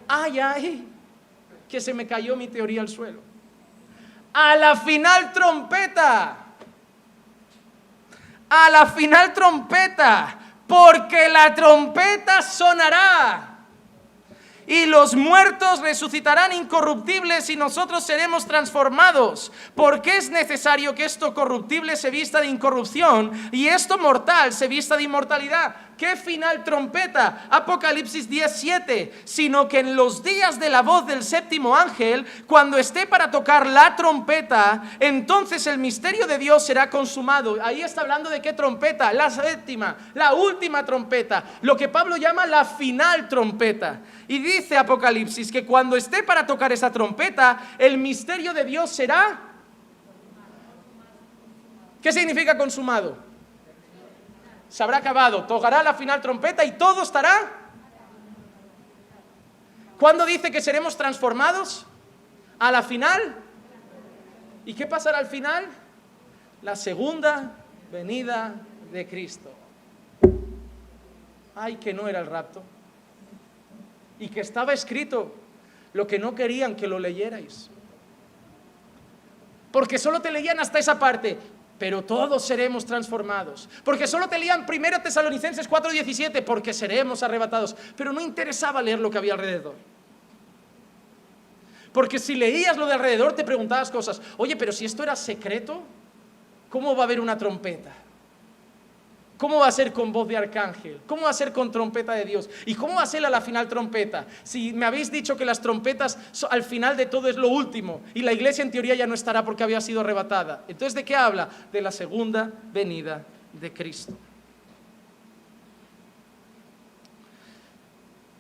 Ay, que se me cayó mi teoría al suelo. A la final trompeta. A la final trompeta. Porque la trompeta sonará. Y los muertos resucitarán incorruptibles y nosotros seremos transformados. Porque es necesario que esto corruptible se vista de incorrupción y esto mortal se vista de inmortalidad. ¿Qué final trompeta? Apocalipsis 10:7. Sino que en los días de la voz del séptimo ángel, cuando esté para tocar la trompeta, entonces el misterio de Dios será consumado. Ahí está hablando de qué trompeta, la séptima, la última trompeta, lo que Pablo llama la final trompeta. Y dice Apocalipsis que cuando esté para tocar esa trompeta, el misterio de Dios será... ¿Qué significa consumado? Se habrá acabado, tocará la final trompeta y todo estará. ¿Cuándo dice que seremos transformados? ¿A la final? ¿Y qué pasará al final? La segunda venida de Cristo. Ay, que no era el rapto. Y que estaba escrito, lo que no querían que lo leyerais. Porque solo te leían hasta esa parte. Pero todos seremos transformados. Porque solo te leían 1 Tesalonicenses 4:17, porque seremos arrebatados. Pero no interesaba leer lo que había alrededor. Porque si leías lo de alrededor te preguntabas cosas. Oye, pero si esto era secreto, ¿cómo va a haber una trompeta? ¿Cómo va a ser con voz de arcángel? ¿Cómo va a ser con trompeta de Dios? ¿Y cómo va a ser a la final trompeta? Si me habéis dicho que las trompetas al final de todo es lo último y la iglesia en teoría ya no estará porque había sido arrebatada. Entonces, ¿de qué habla? De la segunda venida de Cristo.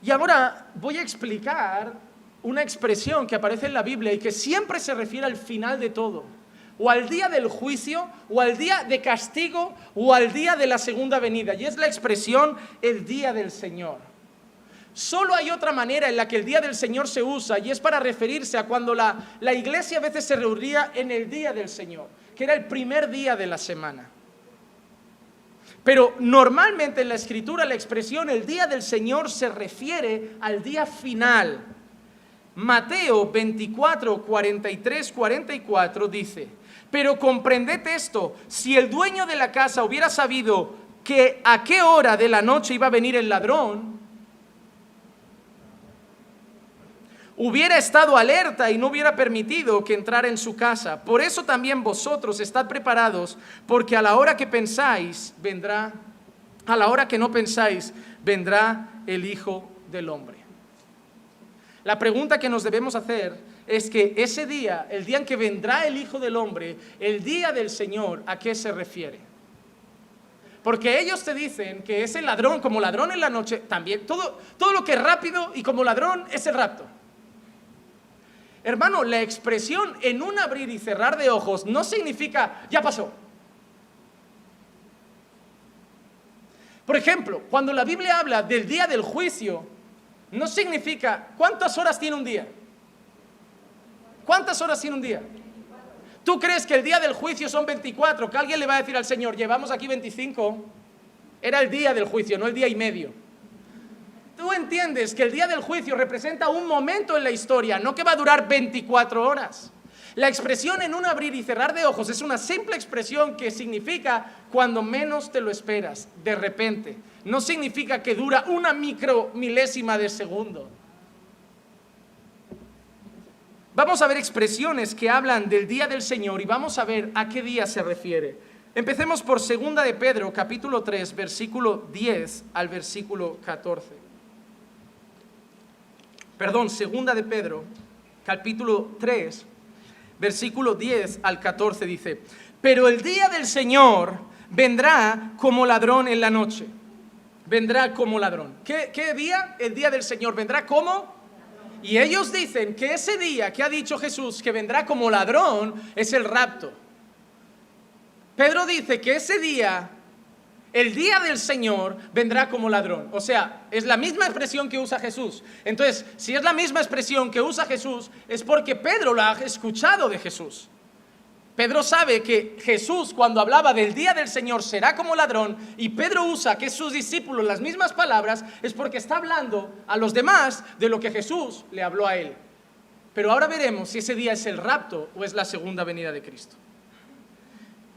Y ahora voy a explicar una expresión que aparece en la Biblia y que siempre se refiere al final de todo, o al día del juicio, o al día de castigo, o al día de la segunda venida, y es la expresión el día del Señor. Solo hay otra manera en la que el día del Señor se usa, y es para referirse a cuando la iglesia a veces se reunía en el día del Señor, que era el primer día de la semana. Pero normalmente en la Escritura la expresión el día del Señor se refiere al día final. Mateo 24, 43, 44 dice: pero comprended esto, si el dueño de la casa hubiera sabido que a qué hora de la noche iba a venir el ladrón, hubiera estado alerta y no hubiera permitido que entrara en su casa. Por eso también vosotros estad preparados, porque a la hora que pensáis vendrá, a la hora que no pensáis, vendrá el Hijo del Hombre. La pregunta que nos debemos hacer es que ese día, el día en que vendrá el Hijo del Hombre, el día del Señor, ¿a qué se refiere? Porque ellos te dicen que ese ladrón, como ladrón en la noche, también, todo lo que es rápido y como ladrón es el rapto. Hermano, la expresión en un abrir y cerrar de ojos no significa ya pasó. Por ejemplo, cuando la Biblia habla del día del juicio, no significa ¿cuántas horas tiene un día? ¿Cuántas horas tiene un día? ¿Tú crees que el día del juicio son 24? Que alguien le va a decir al Señor, llevamos aquí 25. Era el día del juicio, no el día y medio. Tú entiendes que el día del juicio representa un momento en la historia, no que va a durar 24 horas. La expresión en un abrir y cerrar de ojos es una simple expresión que significa cuando menos te lo esperas, de repente. No significa que dura una micromilésima de segundo. Vamos a ver expresiones que hablan del día del Señor y vamos a ver a qué día se refiere. Empecemos por 2 de Pedro, capítulo 3, versículo 10 al versículo 14. Perdón, 2 de Pedro, capítulo 3, versículo 10 al 14 dice: pero el día del Señor vendrá como ladrón en la noche. Vendrá como ladrón. ¿Qué día? El día del Señor vendrá como. Y ellos dicen que ese día que ha dicho Jesús que vendrá como ladrón es el rapto. Pedro dice que ese día, el día del Señor, vendrá como ladrón. O sea, es la misma expresión que usa Jesús. Entonces, si es la misma expresión que usa Jesús, es porque Pedro la ha escuchado de Jesús. Pedro sabe que Jesús, cuando hablaba del día del Señor, será como ladrón, y Pedro usa que sus discípulos las mismas palabras, es porque está hablando a los demás de lo que Jesús le habló a él. Pero ahora veremos si ese día es el rapto o es la segunda venida de Cristo.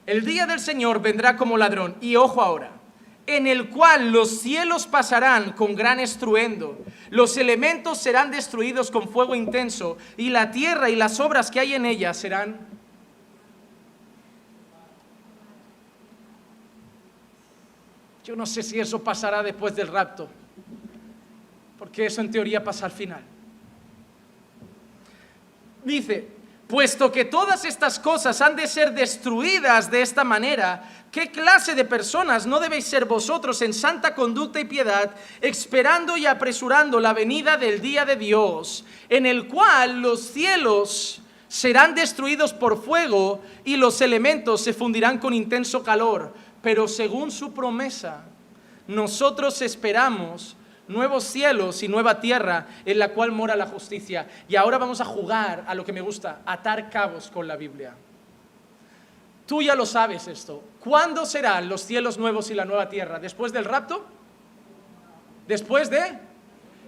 El día del Señor vendrá como ladrón, y ojo ahora, en el cual los cielos pasarán con gran estruendo, los elementos serán destruidos con fuego intenso, y la tierra y las obras que hay en ella serán. Yo no sé si eso pasará después del rapto, porque eso en teoría pasa al final. Dice: puesto que todas estas cosas han de ser destruidas de esta manera, ¿qué clase de personas no debéis ser vosotros en santa conducta y piedad, esperando y apresurando la venida del día de Dios, en el cual los cielos serán destruidos por fuego y los elementos se fundirán con intenso calor? Pero según su promesa, nosotros esperamos nuevos cielos y nueva tierra en la cual mora la justicia. Y ahora vamos a jugar a lo que me gusta, atar cabos con la Biblia. Tú ya lo sabes esto. ¿Cuándo serán los cielos nuevos y la nueva tierra? ¿Después del rapto? Después de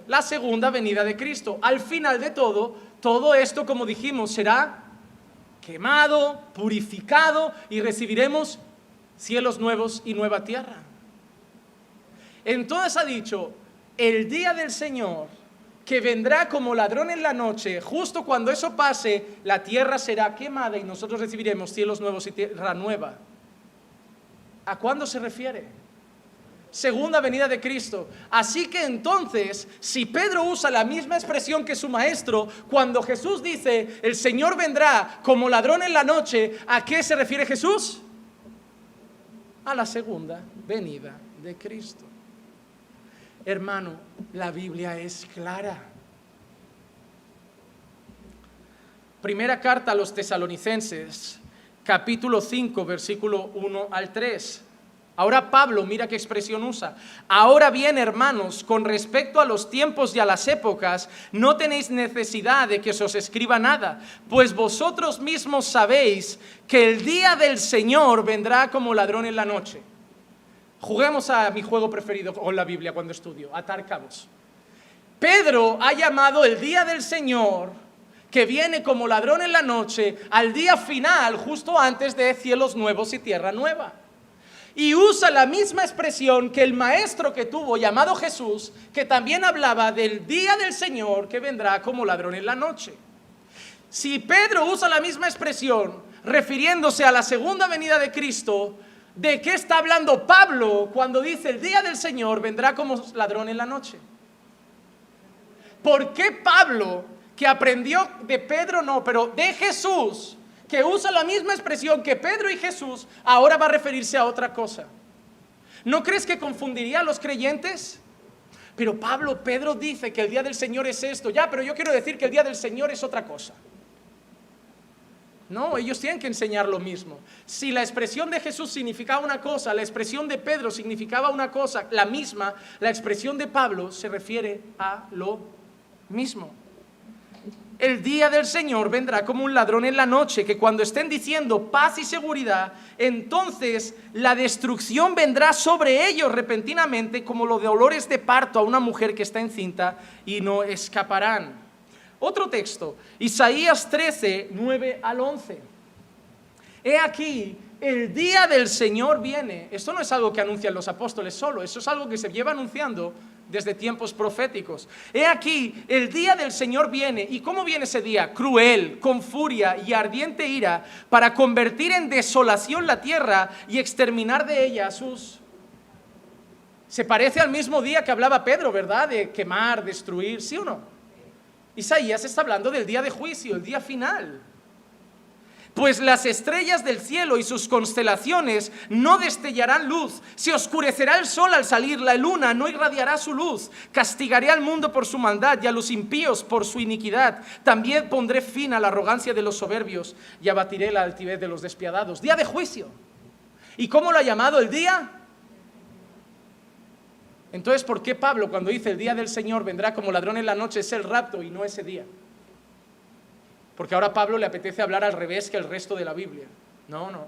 la segunda venida de Cristo. Al final de todo esto, como dijimos, será quemado, purificado y recibiremos cielos nuevos y nueva tierra. Entonces ha dicho, el día del Señor, que vendrá como ladrón en la noche, justo cuando eso pase, la tierra será quemada y nosotros recibiremos cielos nuevos y tierra nueva. ¿A cuándo se refiere? Segunda venida de Cristo. Así que entonces, si Pedro usa la misma expresión que su maestro, cuando Jesús dice, el Señor vendrá como ladrón en la noche, ¿a qué se refiere Jesús? A la segunda venida de Cristo. Hermano, la Biblia es clara. Primera carta a los Tesalonicenses, capítulo 5, versículo 1 al 3. Ahora Pablo, mira qué expresión usa. Ahora bien, hermanos, con respecto a los tiempos y a las épocas, no tenéis necesidad de que se os escriba nada, pues vosotros mismos sabéis que el día del Señor vendrá como ladrón en la noche. Juguemos a mi juego preferido con la Biblia cuando estudio, atar cabos. Pedro ha llamado el día del Señor, que viene como ladrón en la noche, al día final, justo antes de cielos nuevos y tierra nueva. Y usa la misma expresión que el maestro que tuvo, llamado Jesús, que también hablaba del día del Señor que vendrá como ladrón en la noche. Si Pedro usa la misma expresión, refiriéndose a la segunda venida de Cristo, ¿de qué está hablando Pablo cuando dice el día del Señor vendrá como ladrón en la noche? ¿Por qué Pablo, que aprendió de Pedro no, pero de Jesús, que usa la misma expresión que Pedro y Jesús, ahora va a referirse a otra cosa? ¿No crees que confundiría a los creyentes? Pero Pedro dice que el día del Señor es esto, ya, pero yo quiero decir que el día del Señor es otra cosa. No, ellos tienen que enseñar lo mismo. Si la expresión de Jesús significaba una cosa, la expresión de Pedro significaba una cosa, la misma, la expresión de Pablo se refiere a lo mismo. El día del Señor vendrá como un ladrón en la noche, que cuando estén diciendo paz y seguridad, entonces la destrucción vendrá sobre ellos repentinamente como los dolores de parto a una mujer que está encinta, y no escaparán. Otro texto, Isaías 13, 9 al 11. He aquí, el día del Señor viene. Esto no es algo que anuncian los apóstoles solo, eso es algo que se lleva anunciando desde tiempos proféticos. He aquí, el día del Señor viene. ¿Y cómo viene ese día? Cruel, con furia y ardiente ira, para convertir en desolación la tierra y exterminar de ella a sus... Se parece al mismo día que hablaba Pedro, ¿verdad? De quemar, destruir, ¿sí o no? Isaías está hablando del día de juicio, el día final. Pues las estrellas del cielo y sus constelaciones no destellarán luz, se oscurecerá el sol al salir, la luna no irradiará su luz, castigaré al mundo por su maldad y a los impíos por su iniquidad, también pondré fin a la arrogancia de los soberbios y abatiré la altivez de los despiadados. Día de juicio. ¿Y cómo lo ha llamado el día? Entonces, ¿por qué Pablo cuando dice el día del Señor vendrá como ladrón en la noche es el rapto y no ese día? Porque ahora a Pablo le apetece hablar al revés que el resto de la Biblia. No.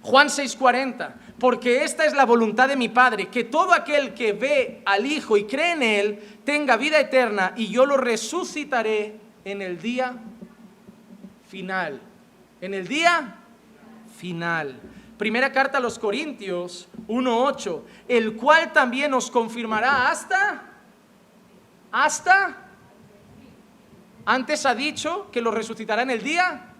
Juan 6:40, porque esta es la voluntad de mi Padre, que todo aquel que ve al Hijo y cree en Él, tenga vida eterna, y yo lo resucitaré en el día final. En el día final. Primera carta a los Corintios 1:8, el cual también os confirmará hasta... Antes ha dicho que los resucitará en el día.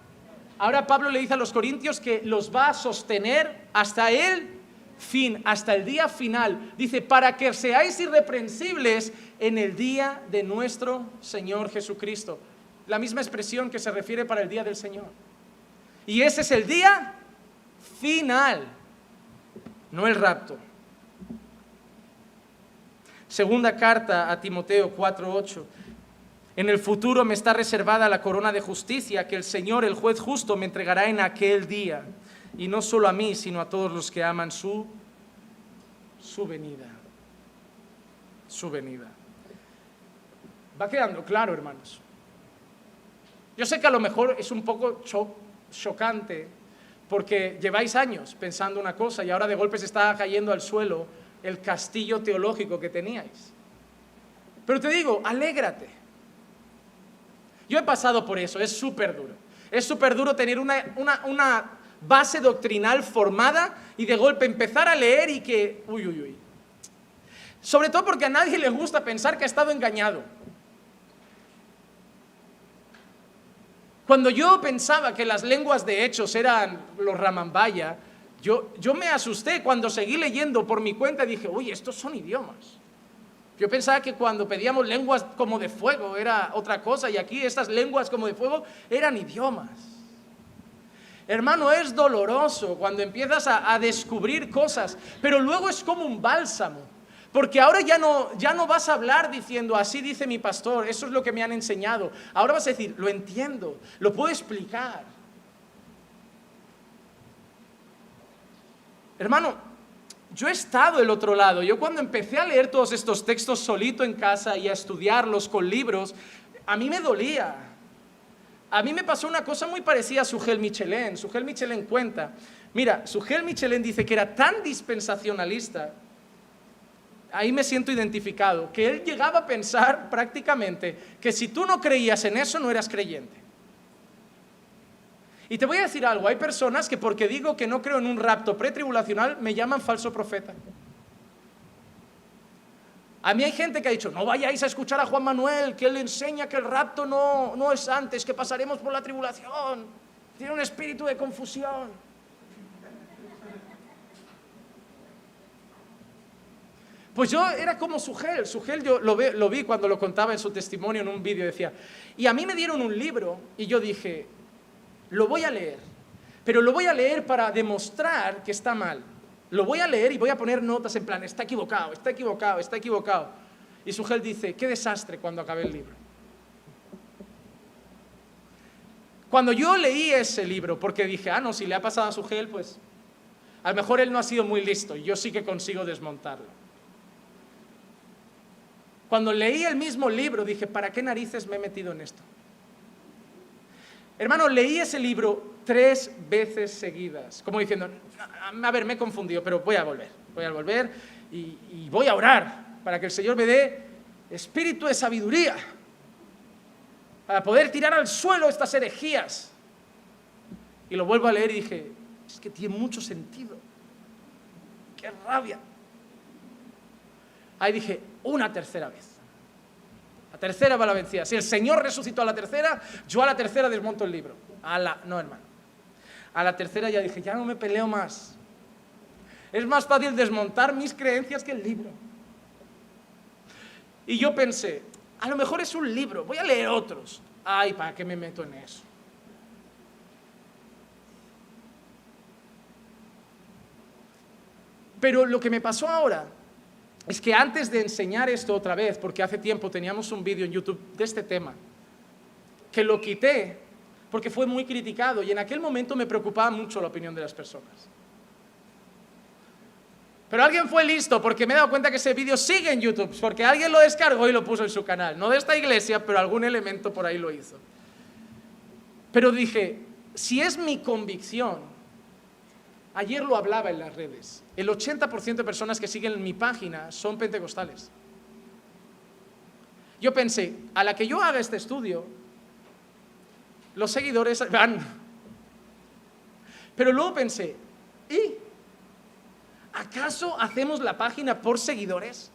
Ahora Pablo le dice a los corintios que los va a sostener hasta el fin, hasta el día final. Dice, para que seáis irreprensibles en el día de nuestro Señor Jesucristo. La misma expresión que se refiere para el día del Señor. Y ese es el día final, no el rapto. Segunda carta a Timoteo 4:8. En el futuro me está reservada la corona de justicia que el Señor, el juez justo, me entregará en aquel día. Y no solo a mí, sino a todos los que aman su venida. Su venida. Va quedando claro, hermanos. Yo sé que a lo mejor es un poco chocante, porque lleváis años pensando una cosa y ahora de golpe se está cayendo al suelo el castillo teológico que teníais. Pero te digo, alégrate. Yo he pasado por eso, es súper duro. Es súper duro tener una base doctrinal formada y de golpe empezar a leer y que... Uy. Sobre todo porque a nadie le gusta pensar que ha estado engañado. Cuando yo pensaba que las lenguas de Hechos eran los Ramambaya, yo me asusté cuando seguí leyendo por mi cuenta y dije, uy, estos son idiomas. Yo pensaba que cuando pedíamos lenguas como de fuego era otra cosa y aquí estas lenguas como de fuego eran idiomas. Hermano, es doloroso cuando empiezas a descubrir cosas, pero luego es como un bálsamo, Porque ahora ya no vas a hablar diciendo, así dice mi pastor, eso es lo que me han enseñado. Ahora vas a decir, lo entiendo, lo puedo explicar. Hermano, yo he estado del otro lado. Yo cuando empecé a leer todos estos textos solito en casa y a estudiarlos con libros, a mí me dolía. A mí me pasó una cosa muy parecida a Sugel Michelén. Sugel Michelén cuenta, mira, Sugel Michelén dice que era tan dispensacionalista, ahí me siento identificado, que él llegaba a pensar prácticamente que si tú no creías en eso, no eras creyente. Y te voy a decir algo, hay personas que porque digo que no creo en un rapto pretribulacional, me llaman falso profeta. A mí hay gente que ha dicho, no vayáis a escuchar a Juan Manuel, que él enseña que el rapto no es antes, que pasaremos por la tribulación, tiene un espíritu de confusión. Pues yo era como Sugel yo lo vi cuando lo contaba en su testimonio en un vídeo, decía, y a mí me dieron un libro y yo dije, lo voy a leer, pero lo voy a leer para demostrar que está mal. Lo voy a leer y voy a poner notas en plan, está equivocado, está equivocado, está equivocado. Y Sugel dice, qué desastre cuando acabé el libro. Cuando yo leí ese libro, porque dije, no, si le ha pasado a Sugel, pues a lo mejor él no ha sido muy listo y yo sí que consigo desmontarlo. Cuando leí el mismo libro dije, ¿para qué narices me he metido en esto? Hermano, leí ese libro 3 veces seguidas, como diciendo, a ver, me he confundido, pero voy a volver y voy a orar para que el Señor me dé espíritu de sabiduría, para poder tirar al suelo estas herejías. Y lo vuelvo a leer y dije, es que tiene mucho sentido, qué rabia. Ahí dije, una tercera vez. La tercera va la vencida. Si el Señor resucitó a la tercera, yo a la tercera desmonto el libro. No, hermano. A la tercera ya dije, ya no me peleo más. Es más fácil desmontar mis creencias que el libro. Y yo pensé, a lo mejor es un libro, voy a leer otros. Ay, ¿para qué me meto en eso? Pero lo que me pasó ahora es que antes de enseñar esto otra vez, porque hace tiempo teníamos un vídeo en YouTube de este tema, que lo quité porque fue muy criticado y en aquel momento me preocupaba mucho la opinión de las personas. Pero alguien fue listo porque me he dado cuenta que ese vídeo sigue en YouTube, porque alguien lo descargó y lo puso en su canal. No de esta iglesia, pero algún elemento por ahí lo hizo. Pero dije, si es mi convicción, ayer lo hablaba en las redes, el 80% de personas que siguen mi página son pentecostales. Yo pensé, a la que yo haga este estudio, los seguidores van. Pero luego pensé, ¿y acaso hacemos la página por seguidores?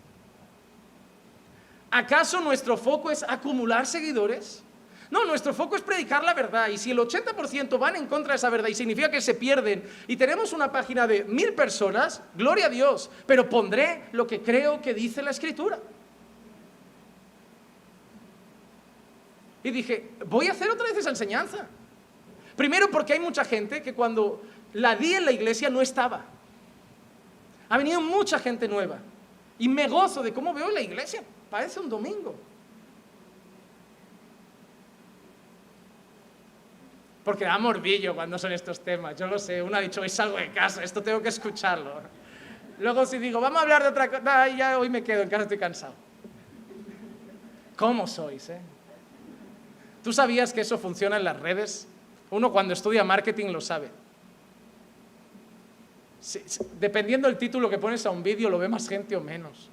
¿Acaso nuestro foco es acumular seguidores? No, nuestro foco es predicar la verdad, y si el 80% van en contra de esa verdad y significa que se pierden y tenemos una página de 1000 personas, gloria a Dios, pero pondré lo que creo que dice la Escritura. Y dije, voy a hacer otra vez esa enseñanza. Primero porque hay mucha gente que cuando la di en la iglesia no estaba. Ha venido mucha gente nueva y me gozo de cómo veo la iglesia, parece un domingo. Porque da morbillo cuando son estos temas, yo lo sé, uno ha dicho, hoy salgo de casa, esto tengo que escucharlo. Luego si digo, vamos a hablar de otra cosa, ya hoy me quedo, en casa estoy cansado. ¿Cómo sois, ¿Tú sabías que eso funciona en las redes? Uno cuando estudia marketing lo sabe. Dependiendo del título que pones a un vídeo, lo ve más gente o menos.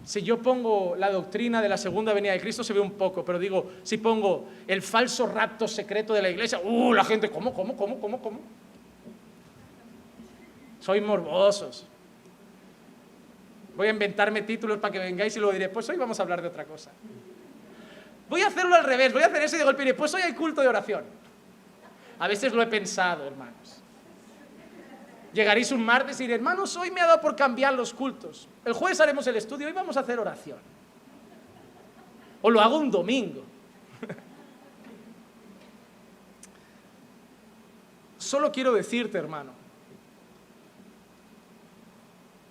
Si yo pongo la doctrina de la segunda venida de Cristo, se ve un poco, pero digo, si pongo el falso rapto secreto de la iglesia, la gente, ¿cómo? Sois morbosos. Voy a inventarme títulos para que vengáis y luego diré, pues hoy vamos a hablar de otra cosa. Voy a hacerlo al revés, voy a hacer eso y de golpe diré, pues hoy hay culto de oración. A veces lo he pensado, hermanos. Llegaréis un martes y diré, hermanos, hoy me ha dado por cambiar los cultos. El jueves haremos el estudio, hoy vamos a hacer oración. O lo hago un domingo. Solo quiero decirte, hermano,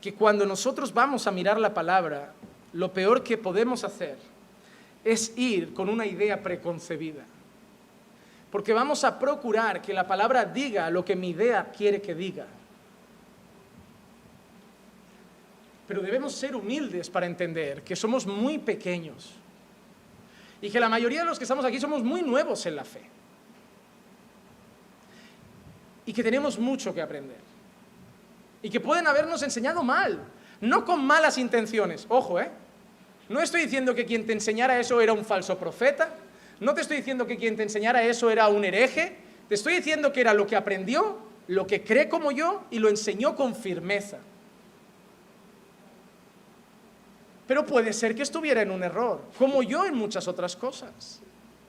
que cuando nosotros vamos a mirar la palabra, lo peor que podemos hacer es ir con una idea preconcebida. Porque vamos a procurar que la palabra diga lo que mi idea quiere que diga. Pero debemos ser humildes para entender que somos muy pequeños y que la mayoría de los que estamos aquí somos muy nuevos en la fe y que tenemos mucho que aprender y que pueden habernos enseñado mal, no con malas intenciones. Ojo, no estoy diciendo que quien te enseñara eso era un falso profeta, no te estoy diciendo que quien te enseñara eso era un hereje, te estoy diciendo que era lo que aprendió, lo que cree como yo y lo enseñó con firmeza. Pero puede ser que estuviera en un error, como yo en muchas otras cosas,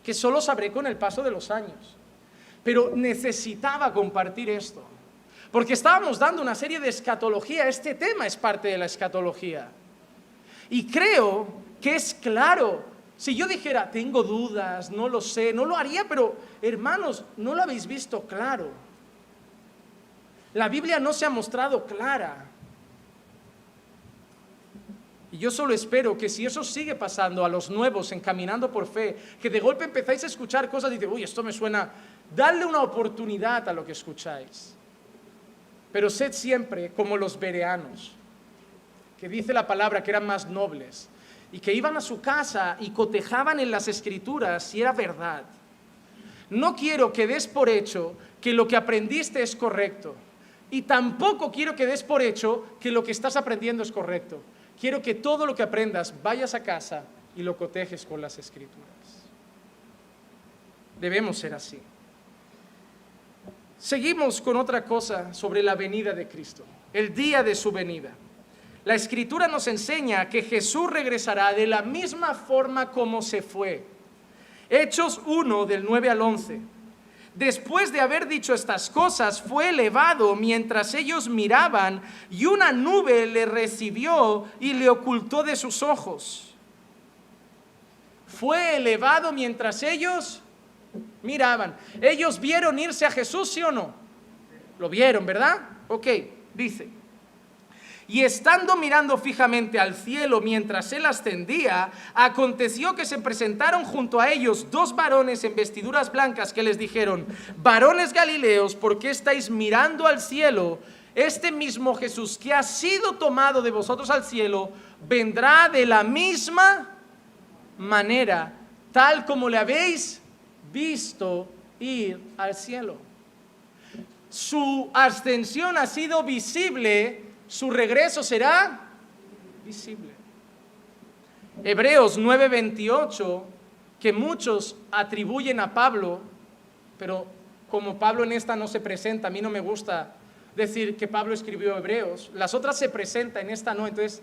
que solo sabré con el paso de los años. Pero necesitaba compartir esto, porque estábamos dando una serie de escatología, este tema es parte de la escatología. Y creo que es claro. Si yo dijera, tengo dudas, no lo sé, no lo haría, pero hermanos, no lo habéis visto claro. La Biblia no se ha mostrado clara. Y yo solo espero que si eso sigue pasando a los nuevos encaminando por fe, que de golpe empezáis a escuchar cosas y dices, uy, esto me suena, dadle una oportunidad a lo que escucháis. Pero sed siempre como los bereanos, que dice la palabra que eran más nobles, y que iban a su casa y cotejaban en las Escrituras si era verdad. No quiero que des por hecho que lo que aprendiste es correcto, y tampoco quiero que des por hecho que lo que estás aprendiendo es correcto. Quiero que todo lo que aprendas vayas a casa y lo cotejes con las Escrituras. Debemos ser así. Seguimos con otra cosa sobre la venida de Cristo, el día de su venida. La Escritura nos enseña que Jesús regresará de la misma forma como se fue. Hechos 1, del 9 al 11. Después de haber dicho estas cosas, fue elevado mientras ellos miraban, y una nube le recibió y le ocultó de sus ojos. Fue elevado mientras ellos miraban. ¿Ellos vieron irse a Jesús, sí o no? Lo vieron, ¿verdad? Ok, dice. Y estando mirando fijamente al cielo mientras él ascendía, aconteció que se presentaron junto a ellos dos varones en vestiduras blancas que les dijeron: varones galileos, ¿por qué estáis mirando al cielo? Este mismo Jesús que ha sido tomado de vosotros al cielo, vendrá de la misma manera, tal como le habéis visto ir al cielo. Su ascensión ha sido visible. Su regreso será visible. Hebreos 9:28, que muchos atribuyen a Pablo, pero como Pablo en esta no se presenta, a mí no me gusta decir que Pablo escribió Hebreos, las otras se presentan, en esta no, entonces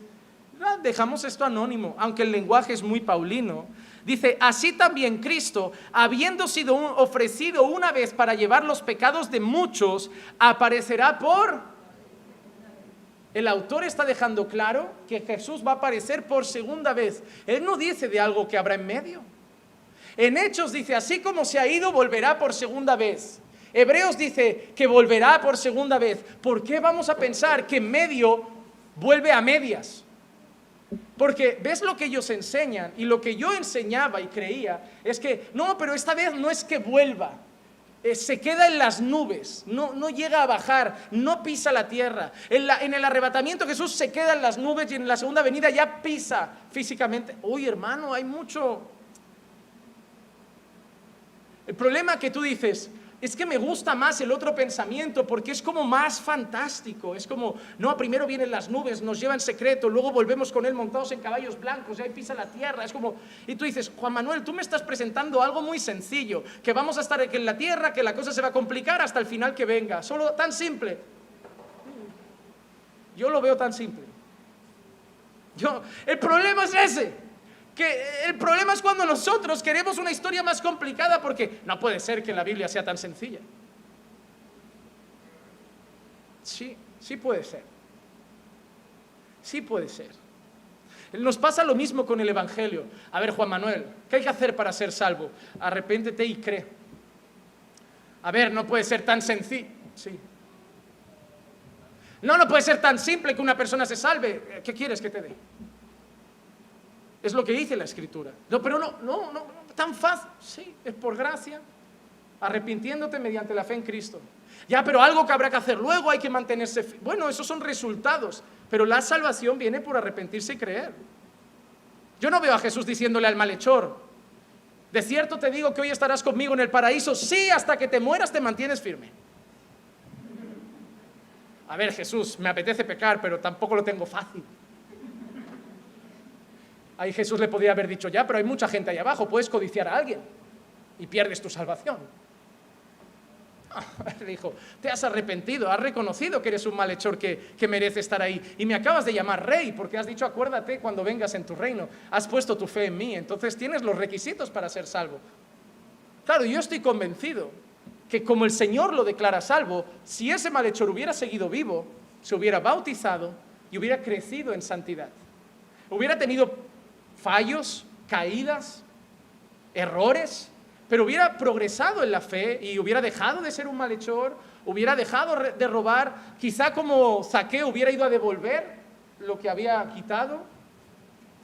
dejamos esto anónimo, aunque el lenguaje es muy paulino. Dice, así también Cristo, habiendo sido ofrecido una vez para llevar los pecados de muchos, aparecerá por... El autor está dejando claro que Jesús va a aparecer por segunda vez. Él no dice de algo que habrá en medio. En Hechos dice, así como se ha ido, volverá por segunda vez. Hebreos dice que volverá por segunda vez. ¿Por qué vamos a pensar que en medio vuelve a medias? Porque ves lo que ellos enseñan, y lo que yo enseñaba y creía es que no, pero esta vez no es que vuelva. Se queda en las nubes, no llega a bajar, no pisa la tierra. En el arrebatamiento Jesús se queda en las nubes, y en la segunda venida ya pisa físicamente. Uy, hermano, hay mucho. El problema que tú dices, es que me gusta más el otro pensamiento porque es como más fantástico. Es como, no, primero vienen las nubes, nos lleva en secreto, luego volvemos con él montados en caballos blancos y ahí pisa la tierra. Es como, y tú dices, Juan Manuel, tú me estás presentando algo muy sencillo, que vamos a estar en la tierra, que la cosa se va a complicar hasta el final que venga. Solo tan simple. Yo lo veo tan simple. El problema es ese. Que el problema es cuando nosotros queremos una historia más complicada, porque no puede ser que la Biblia sea tan sencilla. Sí puede ser. Sí puede ser. Nos pasa lo mismo con el Evangelio. A ver, Juan Manuel, ¿qué hay que hacer para ser salvo? Arrepéntete y cree. A ver, no puede ser tan sencillo. Sí. No puede ser tan simple que una persona se salve. ¿Qué quieres que te dé? Es lo que dice la Escritura. No, pero no, tan fácil. Sí, es por gracia, arrepintiéndote mediante la fe en Cristo. Ya, pero algo que habrá que hacer luego, hay que mantenerse. Bueno, esos son resultados, pero la salvación viene por arrepentirse y creer. Yo no veo a Jesús diciéndole al malhechor: de cierto te digo que hoy estarás conmigo en el paraíso, sí, hasta que te mueras te mantienes firme. A ver, Jesús, me apetece pecar, pero tampoco lo tengo fácil. Ahí Jesús le podría haber dicho: ya, pero hay mucha gente ahí abajo, puedes codiciar a alguien y pierdes tu salvación. Le dijo: te has arrepentido, has reconocido que eres un malhechor que merece estar ahí, y me acabas de llamar rey porque has dicho: acuérdate cuando vengas en tu reino, has puesto tu fe en mí, entonces tienes los requisitos para ser salvo. Claro, yo estoy convencido que como el Señor lo declara salvo, si ese malhechor hubiera seguido vivo, se hubiera bautizado y hubiera crecido en santidad. Hubiera tenido fallos, caídas, errores, pero hubiera progresado en la fe y hubiera dejado de ser un malhechor, hubiera dejado de robar, quizá como Zaqueo hubiera ido a devolver lo que había quitado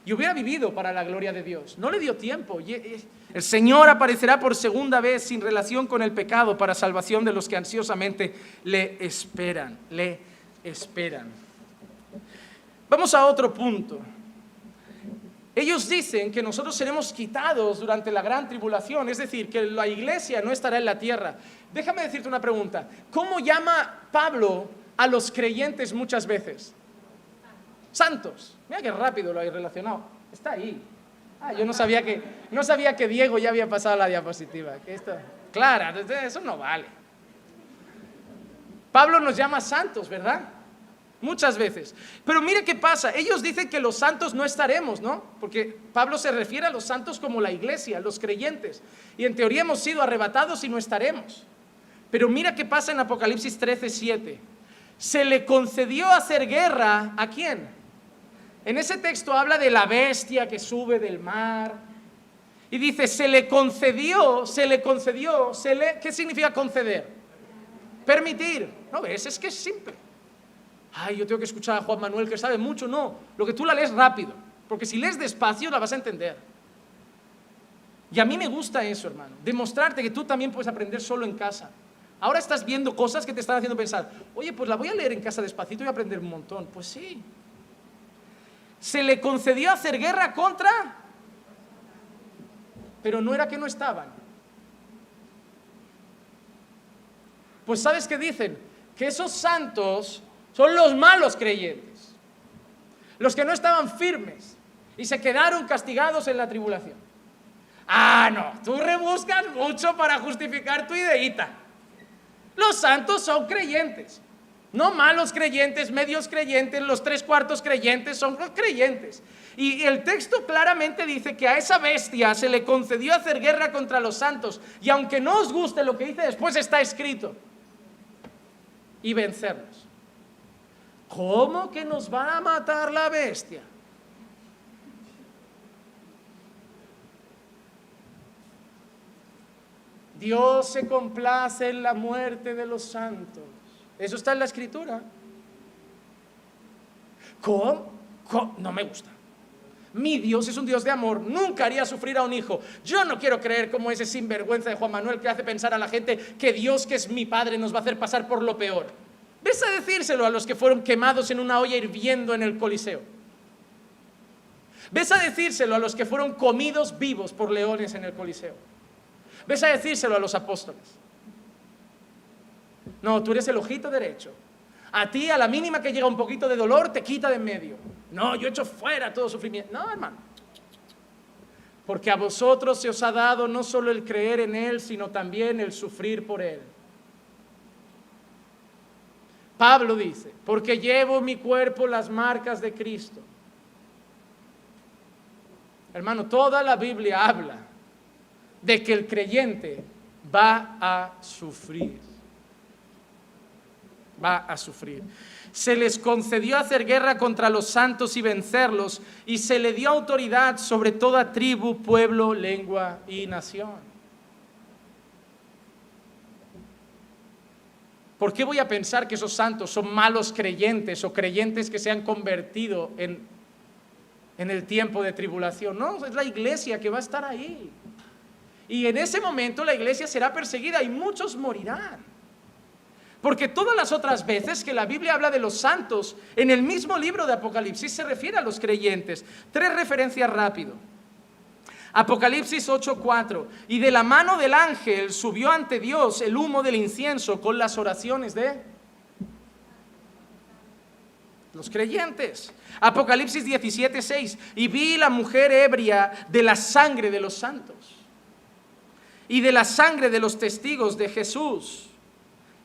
y hubiera vivido para la gloria de Dios. No le dio tiempo. El Señor aparecerá por segunda vez sin relación con el pecado para salvación de los que ansiosamente le esperan. Vamos a otro punto. Ellos dicen que nosotros seremos quitados durante la gran tribulación, es decir, que la iglesia no estará en la tierra. Déjame decirte una pregunta. ¿Cómo llama Pablo a los creyentes muchas veces? Santos. Mira qué rápido lo hay relacionado. Está ahí. Yo no sabía que Diego ya había pasado la diapositiva. Clara, eso no vale. Pablo nos llama santos, ¿verdad? Muchas veces. Pero mire qué pasa, ellos dicen que los santos no estaremos, ¿no? Porque Pablo se refiere a los santos como la iglesia, los creyentes. Y en teoría hemos sido arrebatados y no estaremos. Pero mira qué pasa en Apocalipsis 13:7. Se le concedió hacer guerra, ¿a quién? En ese texto habla de la bestia que sube del mar. Y dice, se le concedió, ¿qué significa conceder? Permitir. ¿No ves? Es que es simple. Yo tengo que escuchar a Juan Manuel que sabe mucho. No, lo que tú la lees rápido, porque si lees despacio la vas a entender. Y a mí me gusta eso, hermano, demostrarte que tú también puedes aprender solo en casa. Ahora estás viendo cosas que te están haciendo pensar: oye, pues la voy a leer en casa despacito y a aprender un montón. Pues sí. Se le concedió hacer guerra contra, pero no era que no estaban. Pues ¿sabes qué dicen? Que esos santos son los malos creyentes, los que no estaban firmes y se quedaron castigados en la tribulación. No, tú rebuscas mucho para justificar tu ideita. Los santos son creyentes, no malos creyentes, medios creyentes, los 3/4 creyentes, son creyentes. Y el texto claramente dice que a esa bestia se le concedió hacer guerra contra los santos, y aunque no os guste lo que dice después, está escrito, y vencerlos. ¿Cómo que nos va a matar la bestia? Dios se complace en la muerte de los santos. Eso está en la Escritura. ¿Cómo? No me gusta. Mi Dios es un Dios de amor, nunca haría sufrir a un hijo. Yo no quiero creer como ese sinvergüenza de Juan Manuel que hace pensar a la gente que Dios, que es mi Padre, nos va a hacer pasar por lo peor. Ves a decírselo a los que fueron quemados en una olla hirviendo en el Coliseo. Ves a decírselo a los que fueron comidos vivos por leones en el Coliseo. Ves a decírselo a los apóstoles. No, tú eres el ojito derecho. A ti, a la mínima que llega un poquito de dolor, te quita de en medio. No, yo echo fuera todo sufrimiento. No, hermano. Porque a vosotros se os ha dado no solo el creer en Él, sino también el sufrir por Él. Pablo dice, porque llevo en mi cuerpo las marcas de Cristo. Hermano, toda la Biblia habla de que el creyente va a sufrir. Va a sufrir. Se les concedió hacer guerra contra los santos y vencerlos, y se le dio autoridad sobre toda tribu, pueblo, lengua y nación. ¿Por qué voy a pensar que esos santos son malos creyentes o creyentes que se han convertido en el tiempo de tribulación? No, es la iglesia que va a estar ahí. Y en ese momento la iglesia será perseguida y muchos morirán. Porque todas las otras veces que la Biblia habla de los santos, en el mismo libro de Apocalipsis se refiere a los creyentes. 3 referencias rápido. Apocalipsis 8:4. Y de la mano del ángel subió ante Dios el humo del incienso con las oraciones de los creyentes. Apocalipsis 17:6. Y vi la mujer ebria de la sangre de los santos y de la sangre de los testigos de Jesús.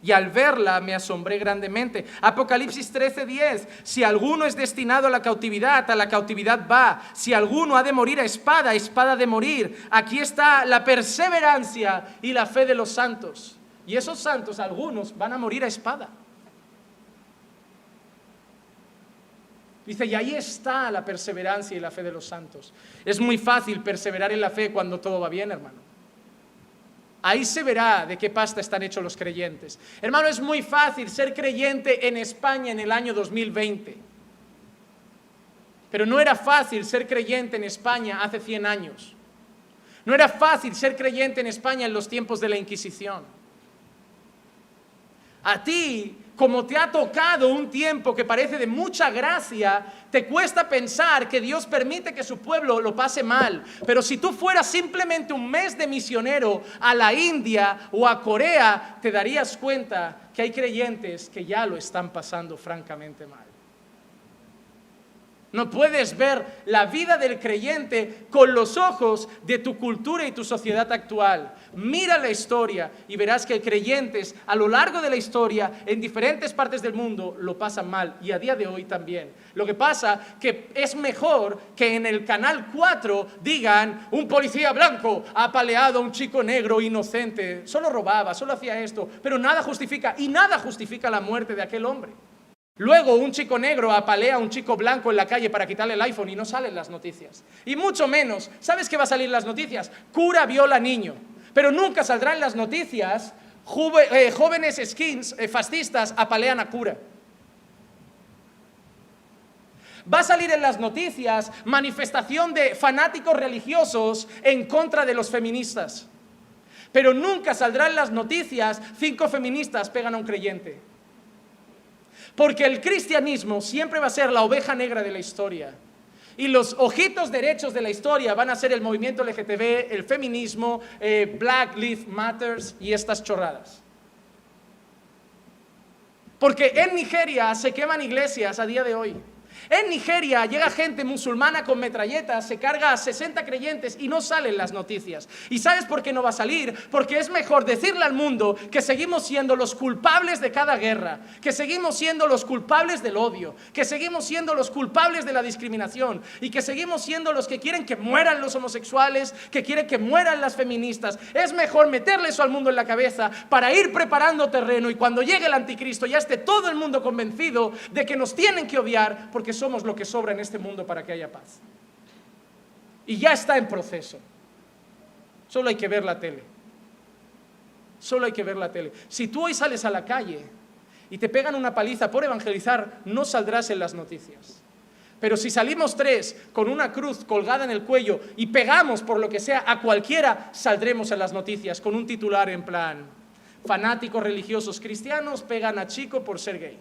Y al verla me asombré grandemente. Apocalipsis 13:10. Si alguno es destinado a la cautividad va. Si alguno ha de morir a espada, espada de morir. Aquí está la perseverancia y la fe de los santos. Y esos santos, algunos, van a morir a espada. Dice, y ahí está la perseverancia y la fe de los santos. Es muy fácil perseverar en la fe cuando todo va bien, hermano. Ahí se verá de qué pasta están hechos los creyentes. Hermano, es muy fácil ser creyente en España en el año 2020. Pero no era fácil ser creyente en España hace 100 años. No era fácil ser creyente en España en los tiempos de la Inquisición. A ti, como te ha tocado un tiempo que parece de mucha gracia, te cuesta pensar que Dios permite que su pueblo lo pase mal. Pero si tú fueras simplemente un mes de misionero a la India o a Corea, te darías cuenta que hay creyentes que ya lo están pasando francamente mal. No puedes ver la vida del creyente con los ojos de tu cultura y tu sociedad actual. Mira la historia y verás que creyentes a lo largo de la historia en diferentes partes del mundo lo pasan mal y a día de hoy también. Lo que pasa que es mejor que en el Canal 4 digan un policía blanco ha apaleado a un chico negro inocente, solo robaba, solo hacía esto, pero nada justifica la muerte de aquel hombre. Luego un chico negro apalea a un chico blanco en la calle para quitarle el iPhone y no salen las noticias. Y mucho menos, ¿sabes qué va a salir en las noticias? Cura viola niño. Pero nunca saldrán las noticias, jóvenes skins fascistas apalean a cura. Va a salir en las noticias manifestación de fanáticos religiosos en contra de los feministas. Pero nunca saldrán en las noticias 5 feministas pegan a un creyente. Porque el cristianismo siempre va a ser la oveja negra de la historia. Y los ojitos derechos de la historia van a ser el movimiento LGTB, el feminismo, Black Lives Matter y estas chorradas. Porque en Nigeria se queman iglesias a día de hoy. En Nigeria llega gente musulmana con metralletas, se carga a 60 creyentes y no salen las noticias. ¿Y sabes por qué no va a salir? Porque es mejor decirle al mundo que seguimos siendo los culpables de cada guerra, que seguimos siendo los culpables del odio, que seguimos siendo los culpables de la discriminación y que seguimos siendo los que quieren que mueran los homosexuales, que quieren que mueran las feministas. Es mejor meterle eso al mundo en la cabeza para ir preparando terreno y cuando llegue el anticristo ya esté todo el mundo convencido de que nos tienen que odiar porque somos lo que sobra en este mundo para que haya paz. Y ya está en proceso. Solo hay que ver la tele. Solo hay que ver la tele. Si tú hoy sales a la calle y te pegan una paliza por evangelizar, no saldrás en las noticias. Pero si salimos 3 con una cruz colgada en el cuello y pegamos por lo que sea a cualquiera, saldremos en las noticias con un titular en plan: fanáticos religiosos cristianos pegan a chico por ser gay.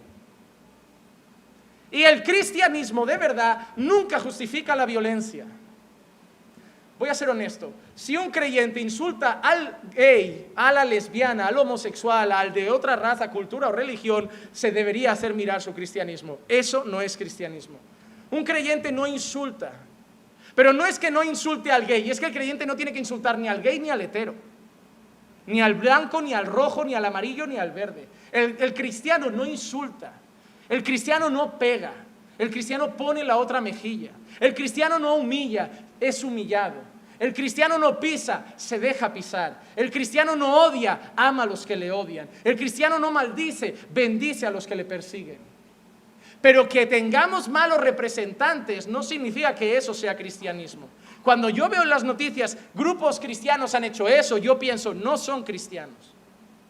Y el cristianismo de verdad nunca justifica la violencia. Voy a ser honesto, si un creyente insulta al gay, a la lesbiana, al homosexual, al de otra raza, cultura o religión, se debería hacer mirar su cristianismo. Eso no es cristianismo. Un creyente no insulta, pero no es que no insulte al gay, es que el creyente no tiene que insultar ni al gay ni al hetero, ni al blanco, ni al rojo, ni al amarillo, ni al verde. El cristiano no insulta. El cristiano no pega, el cristiano pone la otra mejilla, el cristiano no humilla, es humillado, el cristiano no pisa, se deja pisar, el cristiano no odia, ama a los que le odian, el cristiano no maldice, bendice a los que le persiguen. Pero que tengamos malos representantes no significa que eso sea cristianismo. Cuando yo veo en las noticias, grupos cristianos han hecho eso, yo pienso, no son cristianos.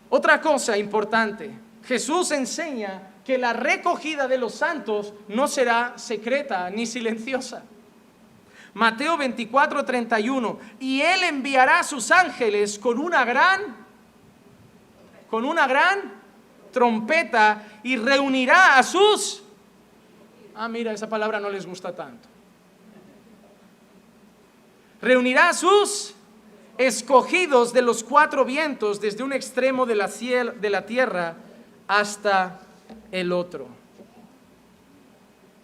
Otra cosa importante: Jesús enseña que la recogida de los santos no será secreta ni silenciosa. Mateo 24:31, y Él enviará a sus ángeles con una gran trompeta y reunirá a sus... mira, esa palabra no les gusta tanto. Reunirá a sus escogidos de los cuatro vientos, desde un extremo de la tierra hasta el otro.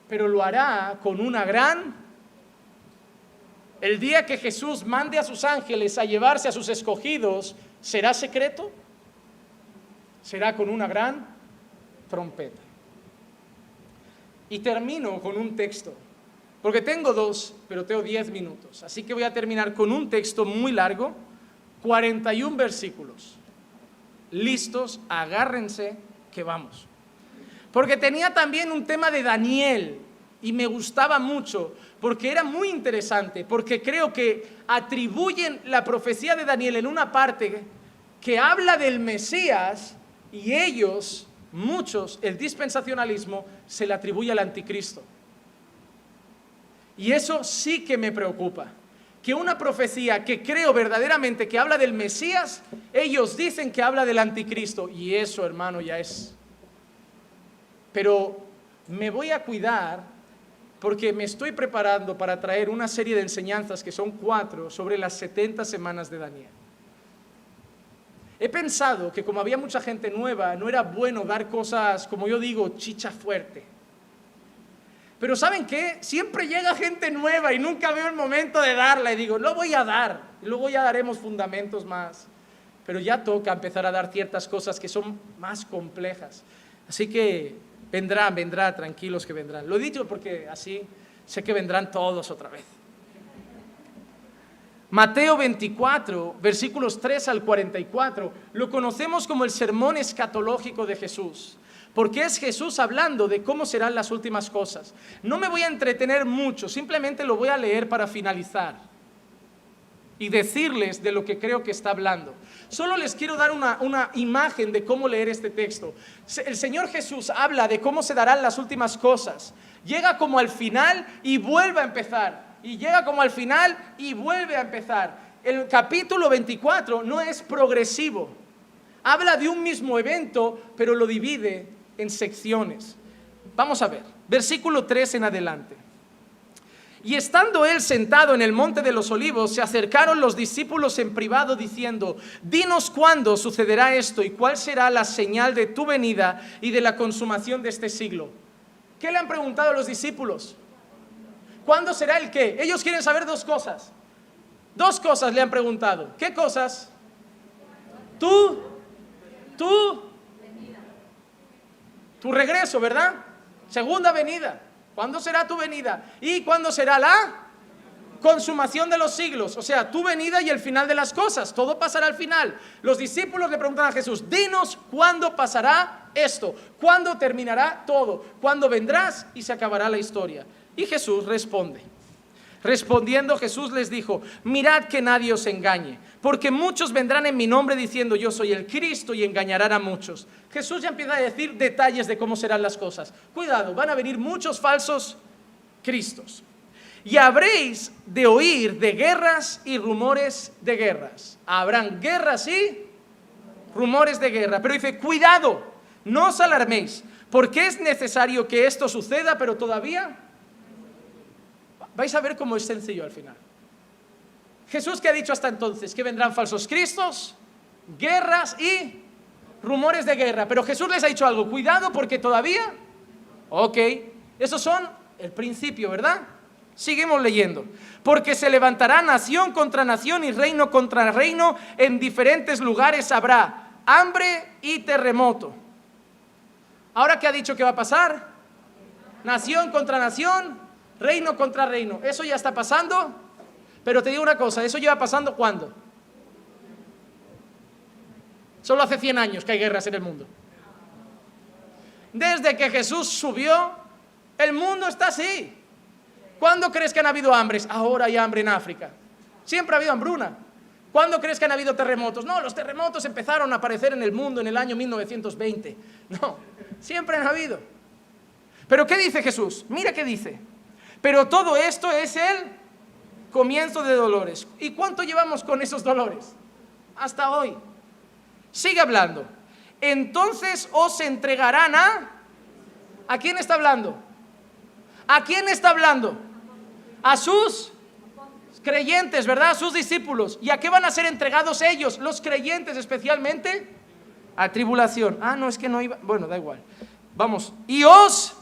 Pero lo hará con una gran... El día que Jesús mande a sus ángeles a llevarse a sus escogidos, ¿será secreto? Será con una gran trompeta. Y termino con un texto, porque tengo 2, pero tengo 10 minutos. Así que voy a terminar con un texto muy largo, 41 versículos. Listos, agárrense, que vamos. Porque tenía también un tema de Daniel, y me gustaba mucho, porque era muy interesante, porque creo que atribuyen la profecía de Daniel en una parte que habla del Mesías, y ellos, muchos, el dispensacionalismo, se le atribuye al anticristo. Y eso sí que me preocupa, que una profecía que creo verdaderamente que habla del Mesías, ellos dicen que habla del anticristo, y eso, hermano, ya es... Pero me voy a cuidar, porque me estoy preparando para traer una serie de enseñanzas, que son 4, sobre las 70 semanas de Daniel. He pensado que como había mucha gente nueva, no era bueno dar cosas, como yo digo, chicha fuerte. Pero ¿saben qué? Siempre llega gente nueva y nunca veo el momento de darla, y digo, lo voy a dar, y luego ya daremos fundamentos más. Pero ya toca empezar a dar ciertas cosas que son más complejas. Así que vendrá, tranquilos que vendrán. Lo he dicho porque así sé que vendrán todos otra vez. Mateo 24, versículos 3 al 44, lo conocemos como el sermón escatológico de Jesús, porque es Jesús hablando de cómo serán las últimas cosas. No me voy a entretener mucho, simplemente lo voy a leer para finalizar y decirles de lo que creo que está hablando. Solo les quiero dar una imagen de cómo leer este texto. El Señor Jesús habla de cómo se darán las últimas cosas. Llega como al final y vuelve a empezar. Y llega como al final y vuelve a empezar. El capítulo 24 no es progresivo. Habla de un mismo evento, pero lo divide en secciones. Vamos a ver, versículo 3 en adelante. Y estando él sentado en el monte de los olivos, se acercaron los discípulos en privado diciendo, dinos cuándo sucederá esto y cuál será la señal de tu venida y de la consumación de este siglo. ¿Qué le han preguntado a los discípulos? ¿Cuándo será el qué? Ellos quieren saber 2 cosas. 2 cosas le han preguntado. ¿Qué cosas? Tu regreso, ¿verdad? Segunda venida. ¿Cuándo será tu venida? ¿Y cuándo será la consumación de los siglos? O sea, tu venida y el final de las cosas. Todo pasará al final. Los discípulos le preguntan a Jesús, dinos cuándo pasará esto. ¿Cuándo terminará todo? ¿Cuándo vendrás y se acabará la historia? Y Jesús responde. Respondiendo Jesús les dijo, mirad que nadie os engañe, porque muchos vendrán en mi nombre diciendo yo soy el Cristo y engañarán a muchos. Jesús ya empieza a decir detalles de cómo serán las cosas. Cuidado, van a venir muchos falsos cristos. Y habréis de oír de guerras y rumores de guerras. Habrán guerras y rumores de guerra. Pero dice, cuidado, no os alarméis, porque es necesario que esto suceda, pero todavía... Vais a ver cómo es sencillo al final. Jesús, ¿qué ha dicho hasta entonces? Que vendrán falsos cristos, guerras y rumores de guerra. Pero Jesús les ha dicho algo, cuidado porque todavía... Ok, esos son el principio, ¿verdad? Seguimos leyendo. Porque se levantará nación contra nación y reino contra reino, en diferentes lugares habrá hambre y terremoto. ¿Ahora qué ha dicho que va a pasar? Nación contra nación, reino contra reino. Eso ya está pasando, pero te digo una cosa, ¿eso lleva pasando cuándo? Solo hace 100 años que hay guerras en el mundo. Desde que Jesús subió, el mundo está así. ¿Cuándo crees que han habido hambres? Ahora hay hambre en África. Siempre ha habido hambruna. ¿Cuándo crees que han habido terremotos? No, los terremotos empezaron a aparecer en el mundo en el año 1920. No, siempre han habido. ¿Pero qué dice Jesús? Mira qué dice. Pero todo esto es el comienzo de dolores. ¿Y cuánto llevamos con esos dolores? Hasta hoy. Sigue hablando. Entonces os entregarán ¿a quién está hablando? ¿A quién está hablando? A sus creyentes, ¿verdad? A sus discípulos. ¿Y a qué van a ser entregados ellos? Los creyentes especialmente. A tribulación. No, es que no iba. Bueno, da igual. Vamos. Y os.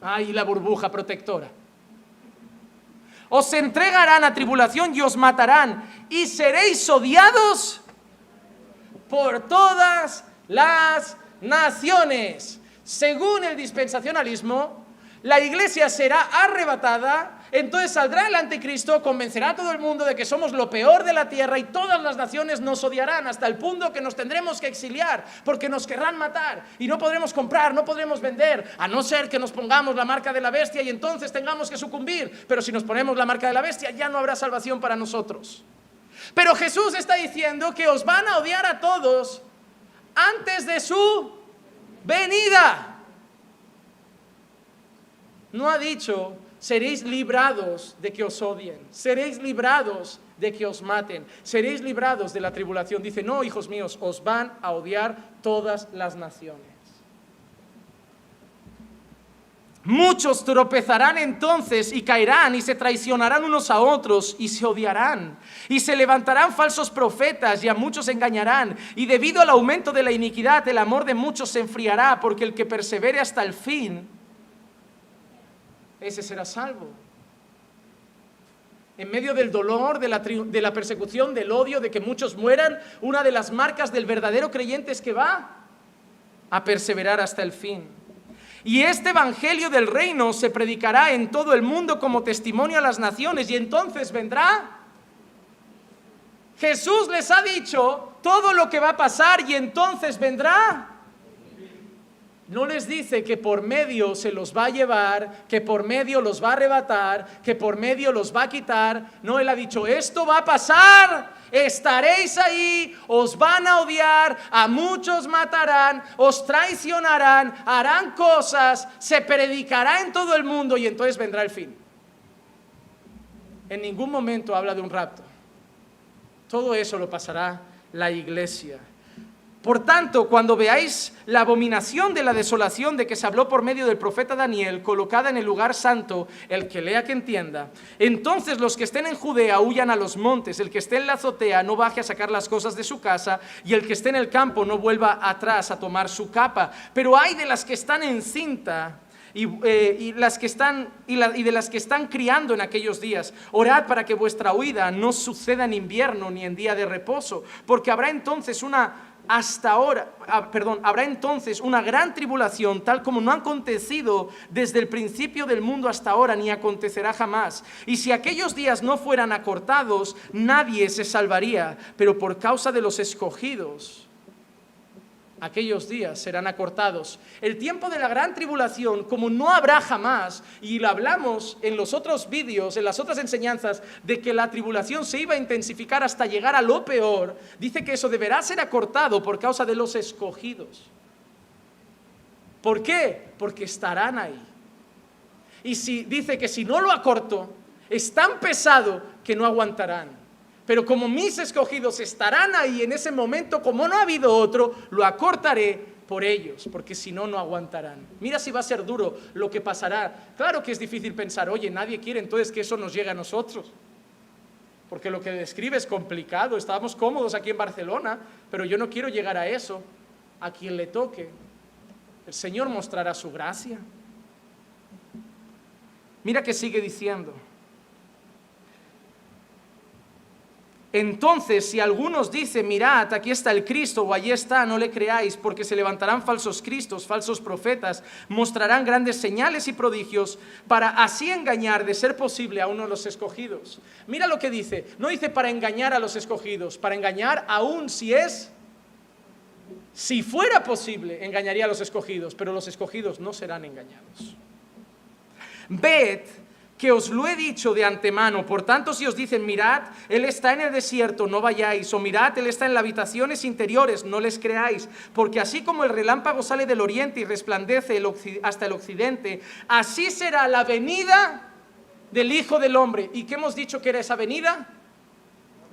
Ay, la burbuja protectora. Os entregarán a tribulación y os matarán. Y seréis odiados por todas las naciones. Según el dispensacionalismo, la iglesia será arrebatada, entonces saldrá el anticristo, convencerá a todo el mundo de que somos lo peor de la tierra y todas las naciones nos odiarán hasta el punto que nos tendremos que exiliar porque nos querrán matar y no podremos comprar, no podremos vender, a no ser que nos pongamos la marca de la bestia y entonces tengamos que sucumbir. Pero si nos ponemos la marca de la bestia ya no habrá salvación para nosotros. Pero Jesús está diciendo que os van a odiar a todos antes de su venida. No ha dicho, seréis librados de que os odien, seréis librados de que os maten, seréis librados de la tribulación. Dice, no, hijos míos, os van a odiar todas las naciones. Muchos tropezarán entonces y caerán y se traicionarán unos a otros y se odiarán. Y se levantarán falsos profetas y a muchos engañarán. Y debido al aumento de la iniquidad, el amor de muchos se enfriará, porque el que persevere hasta el fin, ese será salvo. En medio del dolor, de la persecución, del odio, de que muchos mueran, una de las marcas del verdadero creyente es que va a perseverar hasta el fin. Y este evangelio del reino se predicará en todo el mundo como testimonio a las naciones, y entonces vendrá. Jesús les ha dicho todo lo que va a pasar y entonces vendrá. No les dice que por medio se los va a llevar, que por medio los va a arrebatar, que por medio los va a quitar. No, Él ha dicho, esto va a pasar, estaréis ahí, os van a odiar, a muchos matarán, os traicionarán, harán cosas, se predicará en todo el mundo y entonces vendrá el fin. En ningún momento habla de un rapto. Todo eso lo pasará la iglesia. Por tanto, cuando veáis la abominación de la desolación de que se habló por medio del profeta Daniel, colocada en el lugar santo, el que lea que entienda, entonces los que estén en Judea huyan a los montes, el que esté en la azotea no baje a sacar las cosas de su casa, y el que esté en el campo no vuelva atrás a tomar su capa. Pero hay de las que están encinta y de las que están criando en aquellos días. Orad para que vuestra huida no suceda en invierno ni en día de reposo, porque habrá entonces habrá entonces una gran tribulación, tal como no ha acontecido desde el principio del mundo hasta ahora, ni acontecerá jamás. Y si aquellos días no fueran acortados, nadie se salvaría, pero por causa de los escogidos, aquellos días serán acortados. El tiempo de la gran tribulación, como no habrá jamás, y lo hablamos en los otros vídeos, en las otras enseñanzas, de que la tribulación se iba a intensificar hasta llegar a lo peor, dice que eso deberá ser acortado por causa de los escogidos. ¿Por qué? Porque estarán ahí. Y dice que si no lo acorto, es tan pesado que no aguantarán. Pero como mis escogidos estarán ahí en ese momento, como no ha habido otro, lo acortaré por ellos, porque si no, no aguantarán. Mira si va a ser duro lo que pasará. Claro que es difícil pensar, oye, nadie quiere entonces que eso nos llegue a nosotros, porque lo que describe es complicado. Estábamos cómodos aquí en Barcelona, pero yo no quiero llegar a eso. A quien le toque, el Señor mostrará su gracia. Mira que sigue diciendo. Entonces, si algunos dicen, mirad, aquí está el Cristo, o allí está, no le creáis, porque se levantarán falsos cristos, falsos profetas, mostrarán grandes señales y prodigios, para así engañar, de ser posible, a uno de los escogidos. Mira lo que dice, no dice para engañar a los escogidos, para engañar aún si fuera posible, engañaría a los escogidos, pero los escogidos no serán engañados. Ved que os lo he dicho de antemano. Por tanto, si os dicen, mirad, Él está en el desierto, no vayáis, o mirad, Él está en las habitaciones interiores, no les creáis, porque así como el relámpago sale del oriente y resplandece hasta el occidente, así será la venida del Hijo del Hombre. ¿Y qué hemos dicho que era esa venida?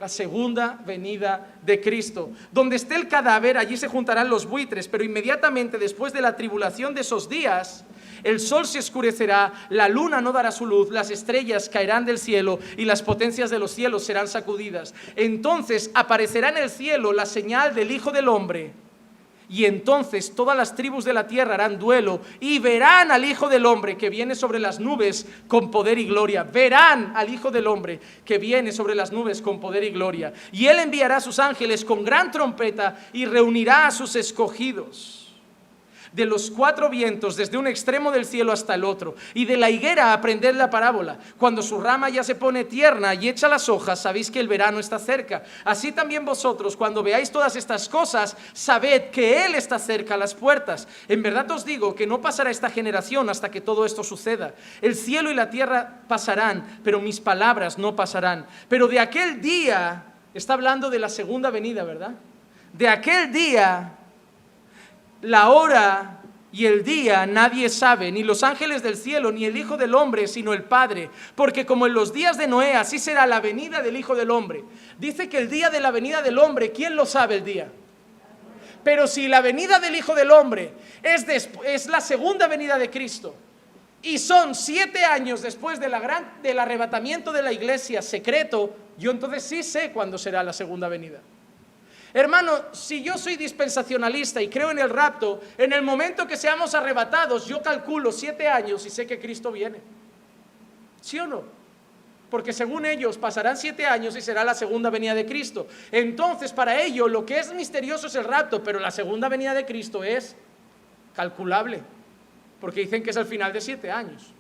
La segunda venida de Cristo. Donde esté el cadáver, allí se juntarán los buitres, pero inmediatamente después de la tribulación de esos días, el sol se oscurecerá, la luna no dará su luz, las estrellas caerán del cielo y las potencias de los cielos serán sacudidas. Entonces aparecerá en el cielo la señal del Hijo del Hombre. Y entonces todas las tribus de la tierra harán duelo y verán al Hijo del Hombre que viene sobre las nubes con poder y gloria. Verán al Hijo del Hombre que viene sobre las nubes con poder y gloria. Y Él enviará a sus ángeles con gran trompeta y reunirá a sus escogidos de los cuatro vientos, desde un extremo del cielo hasta el otro. Y de la higuera aprended la parábola. Cuando su rama ya se pone tierna y echa las hojas, sabéis que el verano está cerca. Así también vosotros, cuando veáis todas estas cosas, sabed que Él está cerca a las puertas. En verdad os digo que no pasará esta generación hasta que todo esto suceda. El cielo y la tierra pasarán, pero mis palabras no pasarán. Pero de aquel día, está hablando de la segunda venida, ¿verdad? De aquel día, la hora y el día nadie sabe, ni los ángeles del cielo, ni el Hijo del Hombre, sino el Padre. Porque como en los días de Noé, así será la venida del Hijo del Hombre. Dice que el día de la venida del hombre, ¿quién lo sabe el día? Pero si la venida del Hijo del Hombre es la segunda venida de Cristo, y son 7 años después del arrebatamiento de la iglesia secreto, yo entonces sí sé cuándo será la segunda venida. Hermano, si yo soy dispensacionalista y creo en el rapto, en el momento que seamos arrebatados, yo calculo 7 años y sé que Cristo viene. ¿Sí o no? Porque según ellos pasarán 7 años y será la segunda venida de Cristo. Entonces, para ellos lo que es misterioso es el rapto, pero la segunda venida de Cristo es calculable, porque dicen que es al final de 7 años.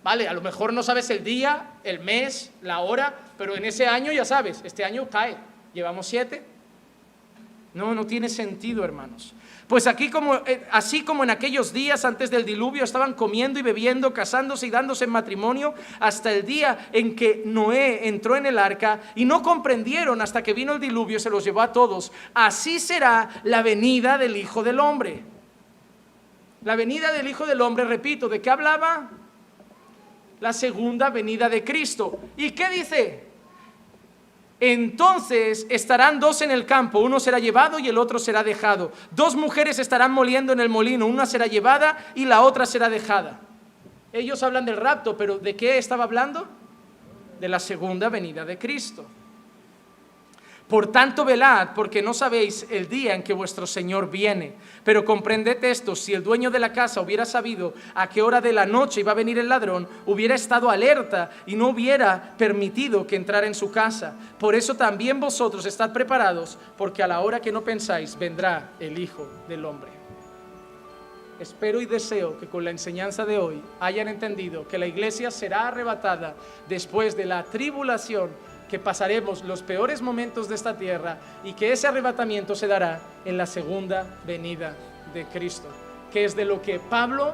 Vale, a lo mejor no sabes el día, el mes, la hora, pero en ese año ya sabes, este año cae, llevamos 7. No tiene sentido, hermanos. Pues así como en aquellos días antes del diluvio estaban comiendo y bebiendo, casándose y dándose en matrimonio, hasta el día en que Noé entró en el arca y no comprendieron hasta que vino el diluvio y se los llevó a todos, así será la venida del Hijo del Hombre. La venida del Hijo del Hombre, repito, ¿de qué hablaba? La segunda venida de Cristo. ¿Y qué dice? Entonces estarán 2 en el campo, uno será llevado y el otro será dejado. 2 mujeres estarán moliendo en el molino, una será llevada y la otra será dejada. Ellos hablan del rapto, pero ¿de qué estaba hablando? De la segunda venida de Cristo. Por tanto, velad, porque no sabéis el día en que vuestro Señor viene. Pero comprended esto, si el dueño de la casa hubiera sabido a qué hora de la noche iba a venir el ladrón, hubiera estado alerta y no hubiera permitido que entrara en su casa. Por eso también vosotros estad preparados, porque a la hora que no pensáis vendrá el Hijo del Hombre. Espero y deseo que con la enseñanza de hoy hayan entendido que la iglesia será arrebatada después de la tribulación, que pasaremos los peores momentos de esta tierra y que ese arrebatamiento se dará en la segunda venida de Cristo, que es de lo que Pablo,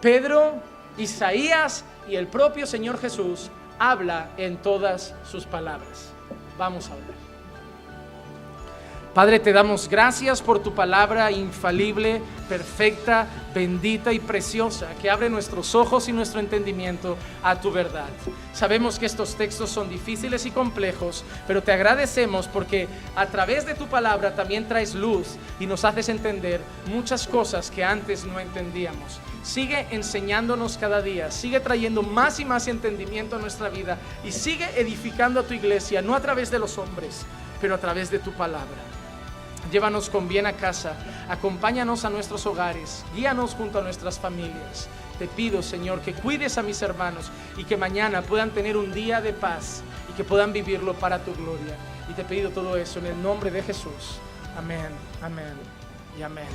Pedro, Isaías y el propio Señor Jesús habla en todas sus palabras. Vamos a orar. Padre, te damos gracias por tu palabra infalible, perfecta, bendita y preciosa, que abre nuestros ojos y nuestro entendimiento a tu verdad. Sabemos que estos textos son difíciles y complejos, pero te agradecemos porque a través de tu palabra también traes luz y nos haces entender muchas cosas que antes no entendíamos. Sigue enseñándonos cada día, sigue trayendo más y más entendimiento a nuestra vida y sigue edificando a tu iglesia, no a través de los hombres, pero a través de tu palabra. Llévanos con bien a casa, acompáñanos a nuestros hogares, guíanos junto a nuestras familias. Te pido, Señor, que cuides a mis hermanos y que mañana puedan tener un día de paz y que puedan vivirlo para tu gloria. Y te pido todo eso en el nombre de Jesús. Amén, amén y amén.